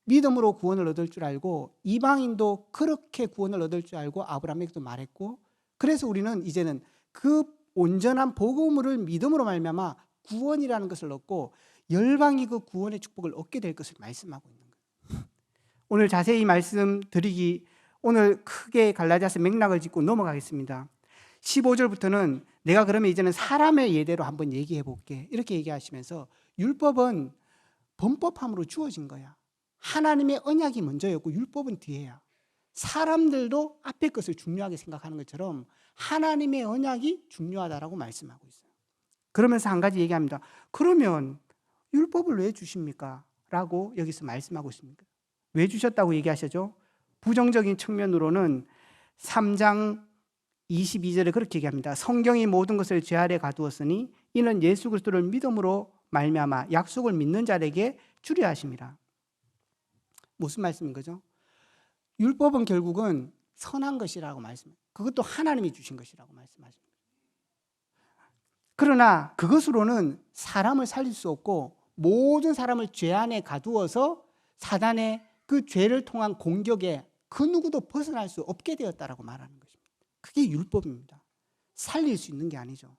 S1: 믿음으로 구원을 얻을 줄 알고 이방인도 그렇게 구원을 얻을 줄 알고 아브라함에게도 말했고, 그래서 우리는 이제는 그 온전한 복음을 믿음으로 말미암아 구원이라는 것을 얻고 열방이 그 구원의 축복을 얻게 될 것을 말씀하고 있는 거예요. 오늘 자세히 말씀드리기, 오늘 크게 갈라디아서 맥락을 짚고 넘어가겠습니다. 15절부터는 내가 그러면 이제는 사람의 예대로 한번 얘기해 볼게, 이렇게 얘기하시면서 율법은 범법함으로 주어진 거야. 하나님의 언약이 먼저였고 율법은 뒤에야. 사람들도 앞에 것을 중요하게 생각하는 것처럼 하나님의 언약이 중요하다라고 말씀하고 있어요. 그러면서 한 가지 얘기합니다. 그러면 율법을 왜 주십니까? 라고 여기서 말씀하고 있습니다. 왜 주셨다고 얘기하시죠? 부정적인 측면으로는 3장 22절에 그렇게 얘기합니다. 성경이 모든 것을 죄 아래 가두었으니 이는 예수 그리스도를 믿음으로 말미암아 약속을 믿는 자에게 주려 하심이라. 무슨 말씀인 거죠? 율법은 결국은 선한 것이라고 말씀해요. 그것도 하나님이 주신 것이라고 말씀하십니다. 그러나 그것으로는 사람을 살릴 수 없고 모든 사람을 죄 안에 가두어서 사단의 그 죄를 통한 공격에 그 누구도 벗어날 수 없게 되었다라고 말하는 것입니다. 그게 율법입니다. 살릴 수 있는 게 아니죠.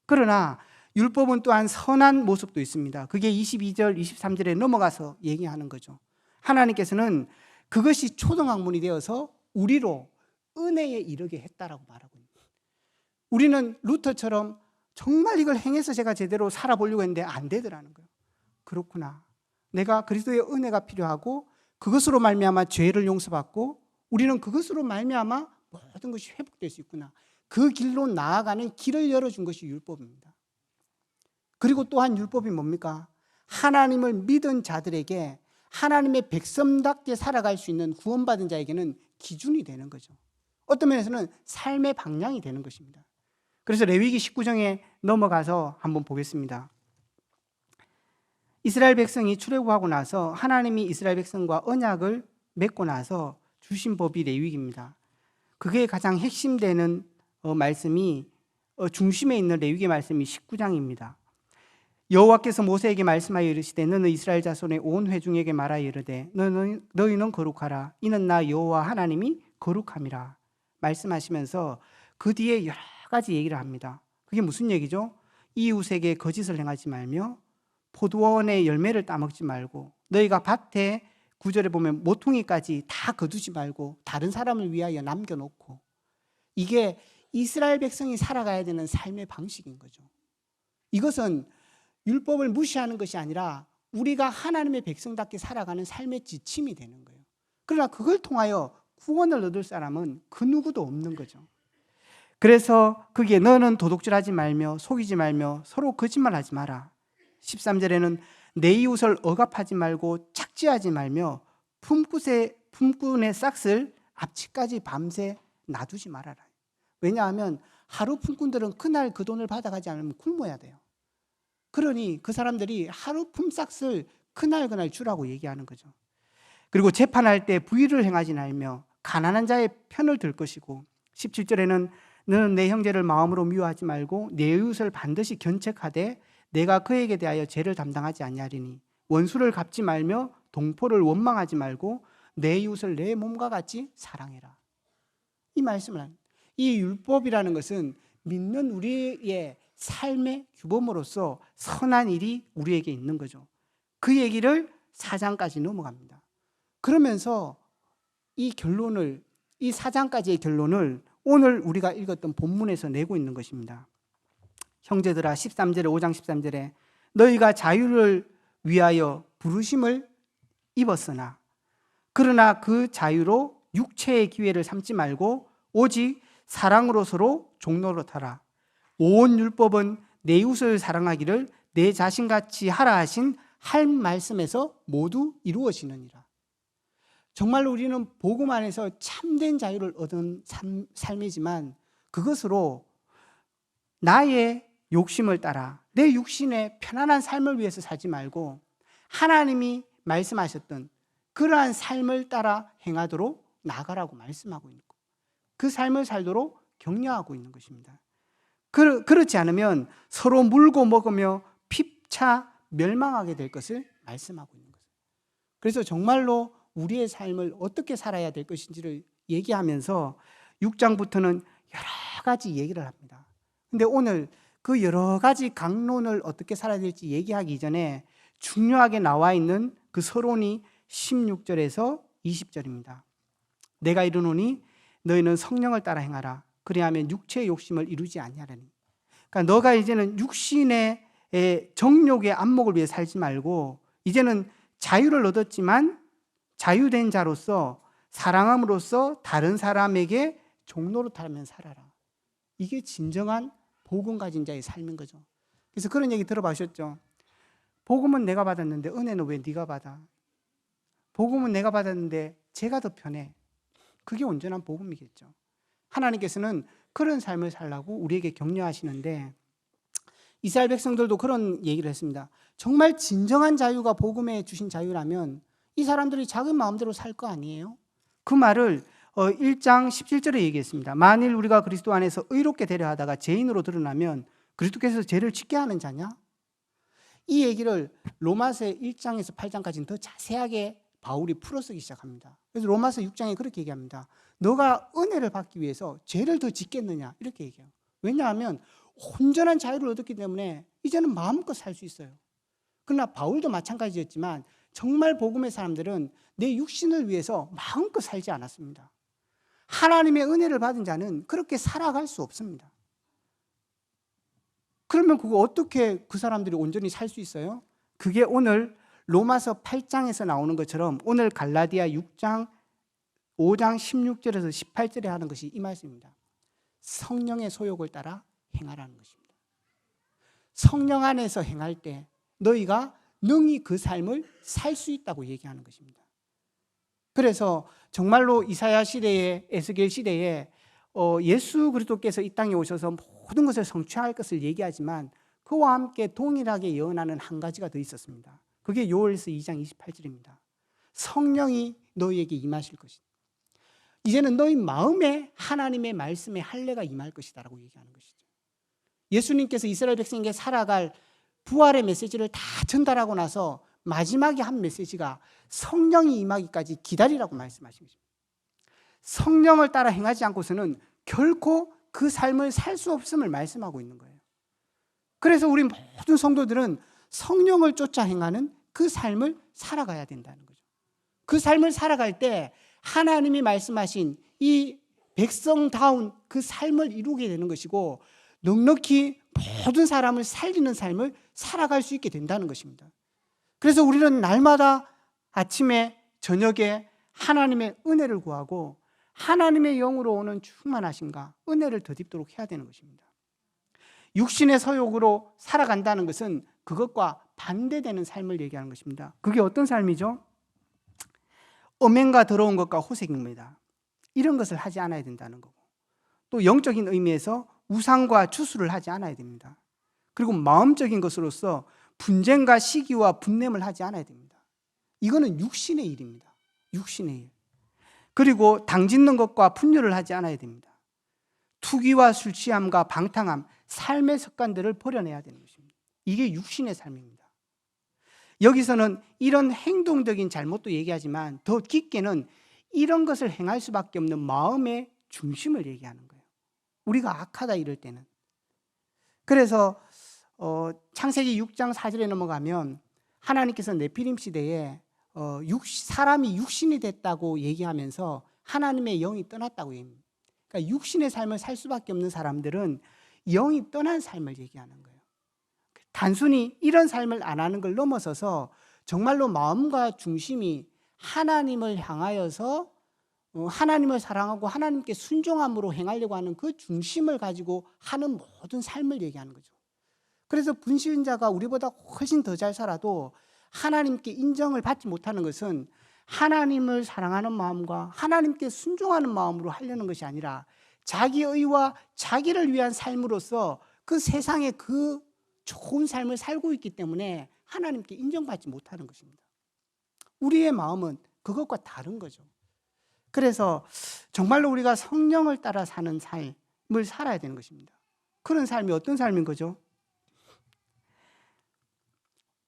S1: 그러나 율법은 또한 선한 모습도 있습니다. 그게 22절, 23절에 넘어가서 얘기하는 거죠. 하나님께서는 그것이 초등학문이 되어서 우리로 은혜에 이르게 했다라고 말하고 있습니다. 우리는 루터처럼 정말 이걸 행해서 제가 제대로 살아보려고 했는데 안 되더라는 거예요. 그렇구나. 내가 그리스도의 은혜가 필요하고 그것으로 말미암아 죄를 용서받고 우리는 그것으로 말미암아 모든 것이 회복될 수 있구나. 그 길로 나아가는 길을 열어준 것이 율법입니다. 그리고 또한 율법이 뭡니까? 하나님을 믿은 자들에게 하나님의 백성답게 살아갈 수 있는 구원받은 자에게는 기준이 되는 거죠. 어떤 면에서는 삶의 방향이 되는 것입니다. 그래서 레위기 19장에 넘어가서 한번 보겠습니다. 이스라엘 백성이 출애굽하고 나서 하나님이 이스라엘 백성과 언약을 맺고 나서 주신 법이 레위기입니다. 그게 가장 핵심되는 말씀이 중심에 있는 레위기 말씀이 19장입니다. 여호와께서 모세에게 말씀하여 이르시되 너는 이스라엘 자손의 온 회중에게 말하여 이르되 너희는 거룩하라 이는 나 여호와 하나님이 거룩함이라 말씀하시면서 그 뒤에 여러 가지 얘기를 합니다. 그게 무슨 얘기죠? 이웃에게 거짓을 행하지 말며 포도원의 열매를 따먹지 말고 너희가 밭에 9절에 보면 모퉁이까지 다 거두지 말고 다른 사람을 위하여 남겨놓고, 이게 이스라엘 백성이 살아가야 되는 삶의 방식인 거죠. 이것은 율법을 무시하는 것이 아니라 우리가 하나님의 백성답게 살아가는 삶의 지침이 되는 거예요. 그러나 그걸 통하여 구원을 얻을 사람은 그 누구도 없는 거죠. 그래서 그게 너는 도둑질하지 말며 속이지 말며 서로 거짓말하지 마라. 13절에는 내 이웃을 억압하지 말고 착지하지 말며 품꾼의 싹을 앞치까지 밤새 놔두지 말아라. 왜냐하면 하루 품꾼들은 그날 그 돈을 받아가지 않으면 굶어야 돼요. 그러니 그 사람들이 하루 품삯을 그날 주라고 얘기하는 거죠. 그리고 재판할 때 부의를 행하지 말며 가난한 자의 편을 들 것이고, 17절에는 너는 내 형제를 마음으로 미워하지 말고 내 이웃을 반드시 견책하되 내가 그에게 대하여 죄를 담당하지 아니하리니 원수를 갚지 말며 동포를 원망하지 말고 내 이웃을 내 몸과 같이 사랑해라. 이 말씀을 합니다. 이 율법이라는 것은 믿는 우리의 삶의 규범으로서 선한 일이 우리에게 있는 거죠. 그 얘기를 4장까지 넘어갑니다. 그러면서 이 4장까지의 결론을 오늘 우리가 읽었던 본문에서 내고 있는 것입니다. 형제들아, 13절에 5장 13절에 너희가 자유를 위하여 부르심을 입었으나 그러나 그 자유로 육체의 기회를 삼지 말고 오직 사랑으로 서로 종노릇하라. 온 율법은 내 이웃을 사랑하기를 내 자신같이 하라 하신 할 말씀에서 모두 이루어지느니라. 정말로 우리는 복음 안에서 참된 자유를 얻은 삶이지만 그것으로 나의 욕심을 따라 내 육신의 편안한 삶을 위해서 살지 말고 하나님이 말씀하셨던 그러한 삶을 따라 행하도록 나아가라고 말씀하고 있는 것, 그 삶을 살도록 격려하고 있는 것입니다. 그렇지 않으면 서로 물고 먹으며 피차 멸망하게 될 것을 말씀하고 있는 것입니다. 그래서 정말로 우리의 삶을 어떻게 살아야 될 것인지를 얘기하면서 6장부터는 여러 가지 얘기를 합니다. 근데 오늘 그 여러 가지 강론을 어떻게 살아야 될지 얘기하기 이전에 중요하게 나와 있는 그 서론이 16절에서 20절입니다. 내가 이르노니 너희는 성령을 따라 행하라. 그리하면 육체의 욕심을 이루지 아니하리니. 그러니까 너가 이제는 육신의 정욕의 안목을 위해 살지 말고 이제는 자유를 얻었지만 자유된 자로서 사랑함으로써 다른 사람에게 종노릇하며 살아라. 이게 진정한 복음 가진 자의 삶인 거죠. 그래서 그런 얘기 들어보셨죠? 복음은 내가 받았는데 은혜는 왜 네가 받아? 복음은 내가 받았는데 제가 더 편해. 그게 온전한 복음이겠죠. 하나님께서는 그런 삶을 살라고 우리에게 격려하시는데 이스라엘 백성들도 그런 얘기를 했습니다. 정말 진정한 자유가 복음에 주신 자유라면 이 사람들이 자기 마음대로 살 거 아니에요? 그 말을 1장 17절에 얘기했습니다. 만일 우리가 그리스도 안에서 의롭게 되려 하다가 죄인으로 드러나면 그리스도께서 죄를 짓게 하는 자냐? 이 얘기를 로마서 1장에서 8장까지는 더 자세하게 바울이 풀어쓰기 시작합니다. 그래서 로마서 6장에 그렇게 얘기합니다. 너가 은혜를 받기 위해서 죄를 더 짓겠느냐? 이렇게 얘기해요. 왜냐하면 온전한 자유를 얻었기 때문에 이제는 마음껏 살 수 있어요. 그러나 바울도 마찬가지였지만 정말 복음의 사람들은 내 육신을 위해서 마음껏 살지 않았습니다. 하나님의 은혜를 받은 자는 그렇게 살아갈 수 없습니다. 그러면 그거 어떻게 그 사람들이 온전히 살 수 있어요? 그게 오늘 로마서 8장에서 나오는 것처럼 오늘 갈라디아 6장 5장 16절에서 18절에 하는 것이 이 말씀입니다. 성령의 소욕을 따라 행하라는 것입니다. 성령 안에서 행할 때 너희가 능히 그 삶을 살 수 있다고 얘기하는 것입니다. 그래서 정말로 이사야 시대에 에스겔 시대에 예수 그리스도께서 이 땅에 오셔서 모든 것을 성취할 것을 얘기하지만 그와 함께 동일하게 예언하는 한 가지가 더 있었습니다. 그게 요엘서 2장 28절입니다. 성령이 너희에게 임하실 것이다. 이제는 너희 마음에 하나님의 말씀에 할례가 임할 것이다라고 얘기하는 것이죠. 예수님께서 이스라엘 백성에게 살아갈
S3: 부활의 메시지를 다 전달하고 나서 마지막에 한 메시지가 성령이 임하기까지 기다리라고 말씀하신 것입니다. 성령을 따라 행하지 않고서는 결코 그 삶을 살 수 없음을 말씀하고 있는 거예요. 그래서 우리 모든 성도들은 성령을 쫓아 행하는 그 삶을 살아가야 된다는 거죠. 그 삶을 살아갈 때 하나님이 말씀하신 이 백성다운 그 삶을 이루게 되는 것이고 넉넉히 모든 사람을 살리는 삶을 살아갈 수 있게 된다는 것입니다. 그래서 우리는 날마다 아침에 저녁에 하나님의 은혜를 구하고 하나님의 영으로 오는 충만하심과 은혜를 덧입도록 해야 되는 것입니다. 육신의 서욕으로 살아간다는 것은 그것과 반대되는 삶을 얘기하는 것입니다. 그게 어떤 삶이죠? 음행과 더러운 것과 호색입니다. 이런 것을 하지 않아야 된다는 거고, 또 영적인 의미에서 우상과 추수를 하지 않아야 됩니다. 그리고 마음적인 것으로서 분쟁과 시기와 분냄을 하지 않아야 됩니다. 이거는 육신의 일입니다. 육신의 일. 그리고 당짓는 것과 분열을 하지 않아야 됩니다. 투기와 술 취함과 방탕함, 삶의 습관들을 버려내야 되는 것입니다. 이게 육신의 삶입니다. 여기서는 이런 행동적인 잘못도 얘기하지만 더 깊게는 이런 것을 행할 수밖에 없는 마음의 중심을 얘기하는 거예요. 우리가 악하다 이럴 때는. 그래서 창세기 6장 4절에 넘어가면 하나님께서 네피림 시대에 사람이 육신이 됐다고 얘기하면서 하나님의 영이 떠났다고 얘기합니다. 그러니까 육신의 삶을 살 수밖에 없는 사람들은 영이 떠난 삶을 얘기하는 거예요. 단순히 이런 삶을 안 하는 걸 넘어서서 정말로 마음과 중심이 하나님을 향하여서 하나님을 사랑하고 하나님께 순종함으로 행하려고 하는 그 중심을 가지고 하는 모든 삶을 얘기하는 거죠. 그래서 불신자가 우리보다 훨씬 더 잘 살아도 하나님께 인정을 받지 못하는 것은 하나님을 사랑하는 마음과 하나님께 순종하는 마음으로 하려는 것이 아니라 자기의와 자기를 위한 삶으로서 그 세상에 그 좋은 삶을 살고 있기 때문에 하나님께 인정받지 못하는 것입니다. 우리의 마음은 그것과 다른 거죠. 그래서 정말로 우리가 성령을 따라 사는 삶을 살아야 되는 것입니다. 그런 삶이 어떤 삶인 거죠?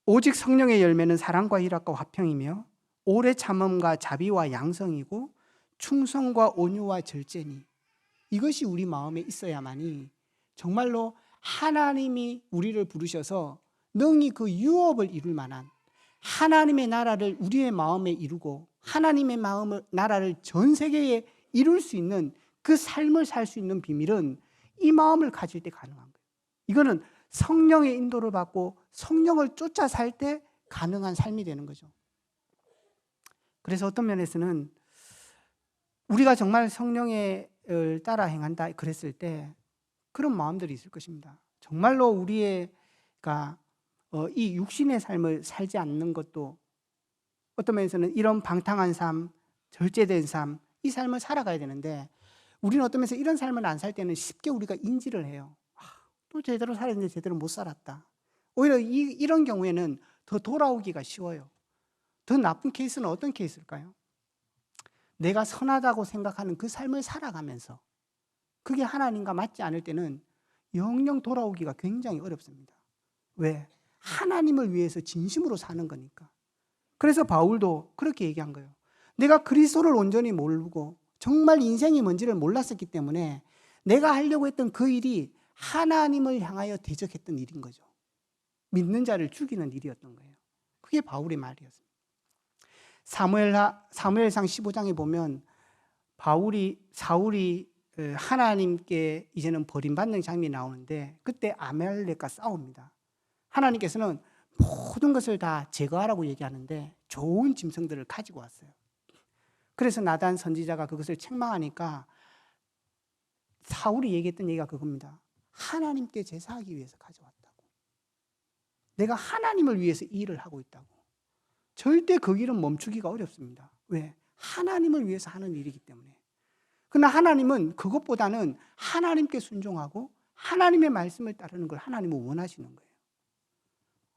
S3: 오직 성령의 열매는 사랑과 희락과 화평이며 오래 참음과 자비와 양성이고 충성과 온유와 절제니, 이것이 우리 마음에 있어야만이 정말로 하나님이 우리를 부르셔서 능히 그 유업을 이룰 만한 하나님의 나라를 우리의 마음에 이루고 하나님의 나라를 전 세계에 이룰 수 있는 그 삶을 살 수 있는 비밀은 이 마음을 가질 때 가능한 거예요. 이거는 성령의 인도를 받고 성령을 쫓아 살 때 가능한 삶이 되는 거죠. 그래서 어떤 면에서는 우리가 정말 성령을 따라 행한다 그랬을 때 그런 마음들이 있을 것입니다. 정말로 우리가 이 육신의 삶을 살지 않는 것도 어떤 면에서는 이런 방탕한 삶, 절제된 삶, 이 삶을 살아가야 되는데 우리는 어떤 면에서 이런 삶을 안 살 때는 쉽게 우리가 인지를 해요. 또 제대로 살았는데 제대로 못 살았다. 오히려 이런 경우에는 더 돌아오기가 쉬워요. 더 나쁜 케이스는 어떤 케이스일까요? 내가 선하다고 생각하는 그 삶을 살아가면서 그게 하나님과 맞지 않을 때는 영영 돌아오기가 굉장히 어렵습니다. 왜? 하나님을 위해서 진심으로 사는 거니까. 그래서 바울도 그렇게 얘기한 거예요. 내가 그리스도를 온전히 모르고 정말 인생이 뭔지를 몰랐었기 때문에 내가 하려고 했던 그 일이 하나님을 향하여 대적했던 일인 거죠. 믿는 자를 죽이는 일이었던 거예요. 그게 바울의 말이었습니다. 사무엘상 15장에 보면 사울이 하나님께 이제는 버림받는 장면이 나오는데 그때 아말렉과 싸웁니다. 하나님께서는 모든 것을 다 제거하라고 얘기하는데 좋은 짐승들을 가지고 왔어요. 그래서 나단 선지자가 그것을 책망하니까 사울이 얘기했던 얘기가 그겁니다. 하나님께 제사하기 위해서 가져왔다고. 내가 하나님을 위해서 이 일을 하고 있다고. 절대 그 일은 멈추기가 어렵습니다. 왜? 하나님을 위해서 하는 일이기 때문에. 그러나 하나님은 그것보다는 하나님께 순종하고 하나님의 말씀을 따르는 걸 하나님은 원하시는 거예요.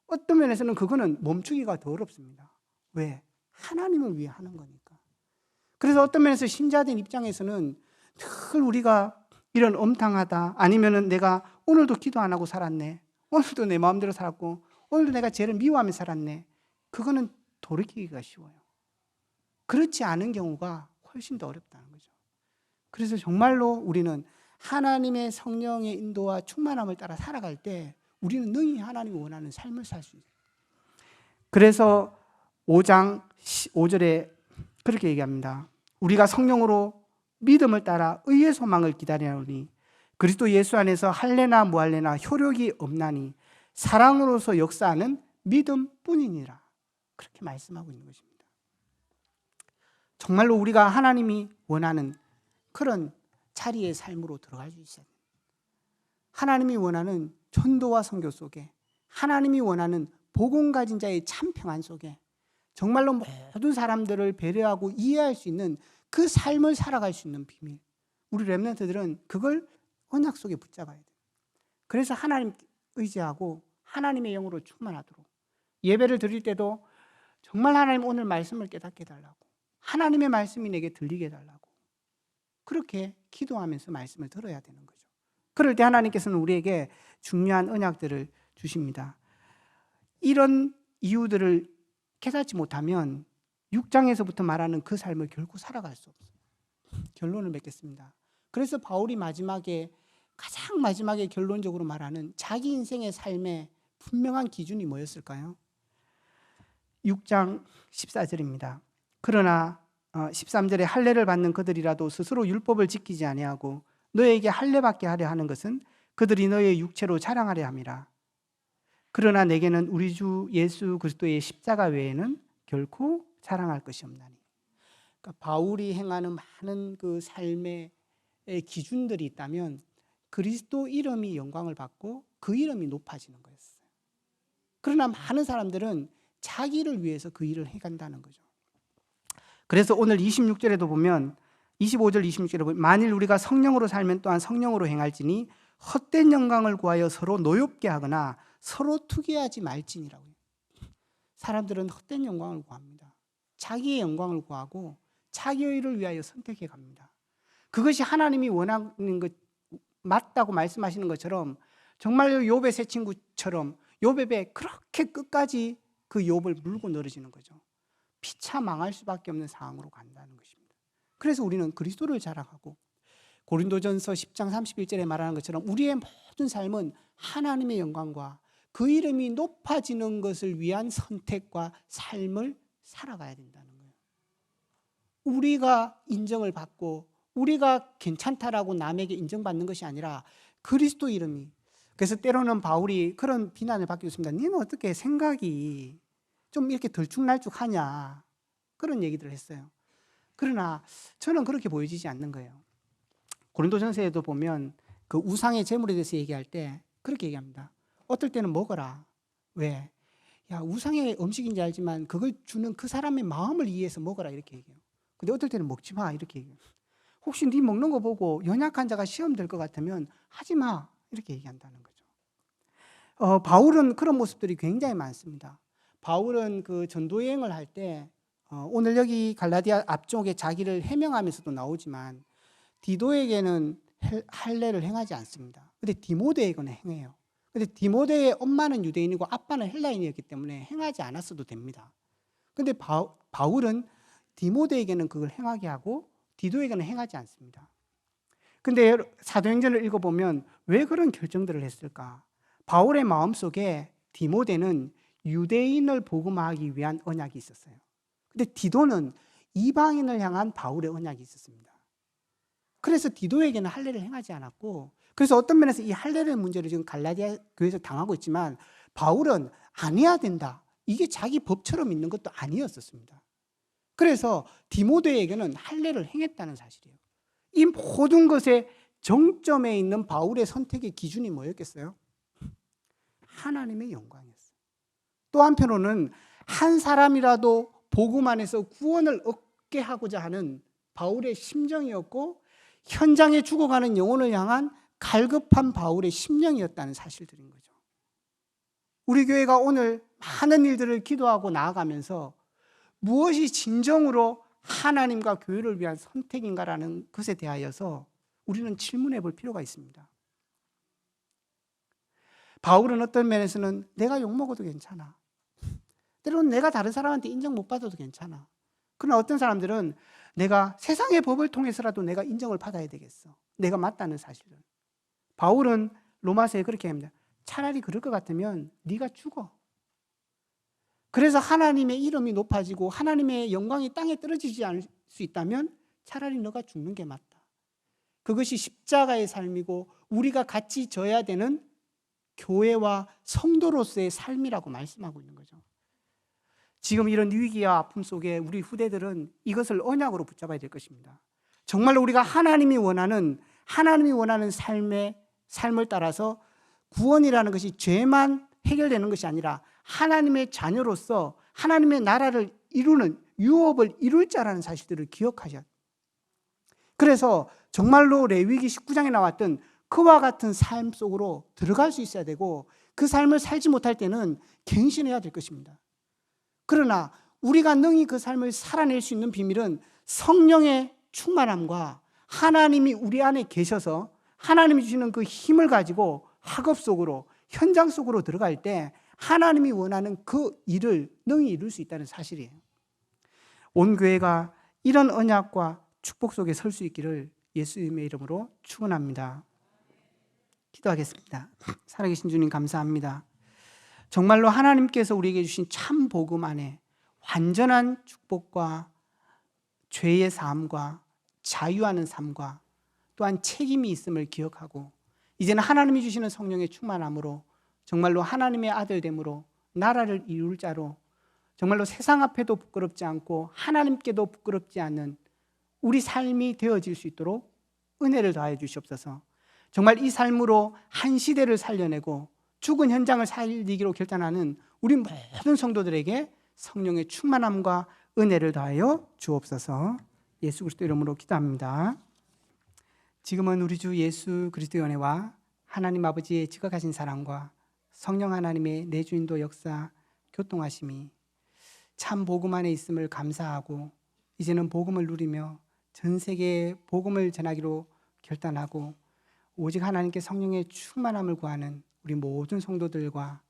S3: 어떤 면에서는 그거는 멈추기가 더 어렵습니다. 왜? 하나님을 위해 하는 거니까. 그래서 어떤 면에서 신자된 입장에서는 늘 우리가 이런 엄탕하다 아니면은 내가 오늘도 기도 안 하고 살았네. 오늘도 내 마음대로 살았고 오늘 내가 쟤를 미워하며 살았네. 그거는 돌이키기가 쉬워요. 그렇지 않은 경우가 훨씬 더 어렵다는 거죠. 그래서 정말로 우리는 하나님의 성령의 인도와 충만함을 따라 살아갈 때 우리는 능히 하나님이 원하는 삶을 살 수 있어요. 그래서 5장 5절에 그렇게 얘기합니다. 우리가 성령으로 믿음을 따라 의의 소망을 기다리노니 그리스도 예수 안에서 할례나 무할례나 효력이 없나니 사랑으로서 역사하는 믿음뿐이니라. 그렇게 말씀하고 있는 것입니다. 정말로 우리가 하나님이 원하는 그런 자리의 삶으로 들어갈 수 있어요. 하나님이 원하는 전도와 선교 속에, 하나님이 원하는 복음 가진 자의 참 평안 속에 정말로 모든 사람들을 배려하고 이해할 수 있는 그 삶을 살아갈 수 있는 비밀. 우리 렘넌트들은 그걸 언약 속에 붙잡아야 돼요. 그래서 하나님 의지하고 하나님의 영으로 충만하도록 예배를 드릴 때도 정말 하나님 오늘 말씀을 깨닫게 해달라고, 하나님의 말씀이 내게 들리게 해달라고 그렇게 기도하면서 말씀을 들어야 되는 거죠. 그럴 때 하나님께서는 우리에게 중요한 언약들을 주십니다. 이런 이유들을 깨닫지 못하면 6장에서부터 말하는 그 삶을 결코 살아갈 수 없어요. 결론을 맺겠습니다. 그래서 바울이 가장 마지막에 결론적으로 말하는 자기 인생의 삶의 분명한 기준이 뭐였을까요? 6장 14절입니다. 그러나 13절에 할례를 받는 그들이라도 스스로 율법을 지키지 아니하고 너에게 할례받게 하려 하는 것은 그들이 너의 육체로 자랑하려 함이라. 그러나 내게는 우리 주 예수 그리스도의 십자가 외에는 결코 자랑할 것이 없나니. 그러니까 바울이 행하는 많은 그 삶의 기준들이 있다면 그리스도 이름이 영광을 받고 그 이름이 높아지는 거였어요. 그러나 많은 사람들은 자기를 위해서 그 일을 해간다는 거죠. 그래서 오늘 26절에도 보면 25절 26절에 보면 만일 우리가 성령으로 살면 또한 성령으로 행할지니 헛된 영광을 구하여 서로 노엽게 하거나 서로 투기하지 말지니라고요. 사람들은 헛된 영광을 구합니다. 자기의 영광을 구하고 자기의 일을 위하여 선택해 갑니다. 그것이 하나님이 원하는 것 맞다고 말씀하시는 것처럼 정말 욥의 세 친구처럼 욥의 그렇게 끝까지 그 욥을 물고 늘어지는 거죠. 피차 망할 수밖에 없는 상황으로 간다는 것입니다. 그래서 우리는 그리스도를 자랑하고 고린도전서 10장 31절에 말하는 것처럼 우리의 모든 삶은 하나님의 영광과 그 이름이 높아지는 것을 위한 선택과 삶을 살아가야 된다는 거예요. 우리가 인정을 받고 우리가 괜찮다라고 남에게 인정받는 것이 아니라 그리스도 이름이. 그래서 때로는 바울이 그런 비난을 받기도 했습니다. 너는 어떻게 생각이 좀 이렇게 들쭉날쭉하냐, 그런 얘기들을 했어요. 그러나 저는 그렇게 보여지지 않는 거예요. 고린도전서에도 보면 그 우상의 제물에 대해서 얘기할 때 그렇게 얘기합니다. 어떨 때는 먹어라. 왜? 야, 우상의 음식인지 알지만 그걸 주는 그 사람의 마음을 이해해서 먹어라, 이렇게 얘기해요. 근데 어떨 때는 먹지 마, 이렇게 얘기해요. 혹시 네 먹는 거 보고 연약한 자가 시험 될 것 같으면 하지 마, 이렇게 얘기한다는 거죠. 바울은 그런 모습들이 굉장히 많습니다. 바울은 그 전도 여행을 할 때 오늘 여기 갈라디아 앞쪽에 자기를 해명하면서도 나오지만 디도에게는 할례를 행하지 않습니다. 근데 디모데에게는 행해요. 근데 디모데의 엄마는 유대인이고 아빠는 헬라인이었기 때문에 행하지 않았어도 됩니다. 근데 바울은 디모데에게는 그걸 행하게 하고 디도에게는 행하지 않습니다. 근데 사도행전을 읽어보면 왜 그런 결정들을 했을까? 바울의 마음속에 디모데는 유대인을 복음화하기 위한 언약이 있었어요. 근데 디도는 이방인을 향한 바울의 언약이 있었습니다. 그래서 디도에게는 할례를 행하지 않았고, 그래서 어떤 면에서 이 할례의 문제를 지금 갈라디아 교회에서 당하고 있지만 바울은 안 해야 된다, 이게 자기 법처럼 있는 것도 아니었었습니다. 그래서 디모데에게는 할례를 행했다는 사실이에요. 이 모든 것의 정점에 있는 바울의 선택의 기준이 뭐였겠어요? 하나님의 영광이었어요. 또 한편으로는 한 사람이라도 복음 안에서 구원을 얻게 하고자 하는 바울의 심정이었고, 현장에 죽어가는 영혼을 향한 갈급한 바울의 심령이었다는 사실들인 거죠. 우리 교회가 오늘 많은 일들을 기도하고 나아가면서 무엇이 진정으로 하나님과 교회를 위한 선택인가라는 것에 대하여서 우리는 질문해 볼 필요가 있습니다. 바울은 어떤 면에서는 내가 욕먹어도 괜찮아. 때로는 내가 다른 사람한테 인정 못 받아도 괜찮아. 그러나 어떤 사람들은 내가 세상의 법을 통해서라도 내가 인정을 받아야 되겠어. 내가 맞다는 사실을. 바울은 로마서에 그렇게 합니다. 차라리 그럴 것 같으면 네가 죽어. 그래서 하나님의 이름이 높아지고 하나님의 영광이 땅에 떨어지지 않을 수 있다면 차라리 너가 죽는 게 맞다. 그것이 십자가의 삶이고 우리가 같이 져야 되는 교회와 성도로서의 삶이라고 말씀하고 있는 거죠. 지금 이런 위기와 아픔 속에 우리 후대들은 이것을 언약으로 붙잡아야 될 것입니다. 정말로 우리가 하나님이 원하는 삶을 따라서 구원이라는 것이 죄만 해결되는 것이 아니라 하나님의 자녀로서 하나님의 나라를 이루는 유업을 이룰 자라는 사실들을 기억하셔야 합니다. 그래서 정말로 레위기 19장에 나왔던 그와 같은 삶 속으로 들어갈 수 있어야 되고 그 삶을 살지 못할 때는 갱신해야 될 것입니다. 그러나 우리가 능히 그 삶을 살아낼 수 있는 비밀은 성령의 충만함과 하나님이 우리 안에 계셔서 하나님이 주시는 그 힘을 가지고 학업 속으로 현장 속으로 들어갈 때 하나님이 원하는 그 일을 능히 이룰 수 있다는 사실이에요. 온 교회가 이런 언약과 축복 속에 설 수 있기를 예수님의 이름으로 축원합니다. 기도하겠습니다. 살아계신 주님 감사합니다. 정말로 하나님께서 우리에게 주신 참 복음 안에 완전한 축복과 죄의 삶과 자유하는 삶과 또한 책임이 있음을 기억하고 이제는 하나님이 주시는 성령의 충만함으로 정말로 하나님의 아들됨으로 나라를 이룰 자로 정말로 세상 앞에도 부끄럽지 않고 하나님께도 부끄럽지 않는 우리 삶이 되어질 수 있도록 은혜를 더하여 주시옵소서. 정말 이 삶으로 한 시대를 살려내고 죽은 현장을 살리기로 결단하는 우리 모든 성도들에게 성령의 충만함과 은혜를 더하여 주옵소서. 예수 그리스도 이름으로 기도합니다. 지금은 우리 주 예수 그리스도의 은혜와 하나님 아버지의 지극하신 사랑과 성령 하나님의 내주인도 역사 교통하심이 참 복음 안에 있음을 감사하고 이제는 복음을 누리며 전 세계에 복음을 전하기로 결단하고 오직 하나님께 성령의 충만함을 구하는 우리 모든 성도들과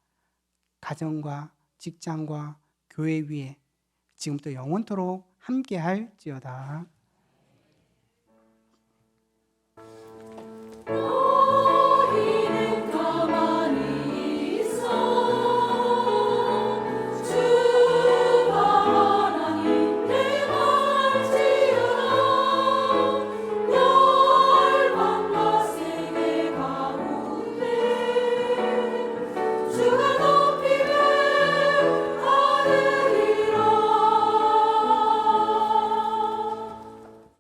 S3: 가정과 직장과 교회 위에 지금부터 영원토록 함께할지어다.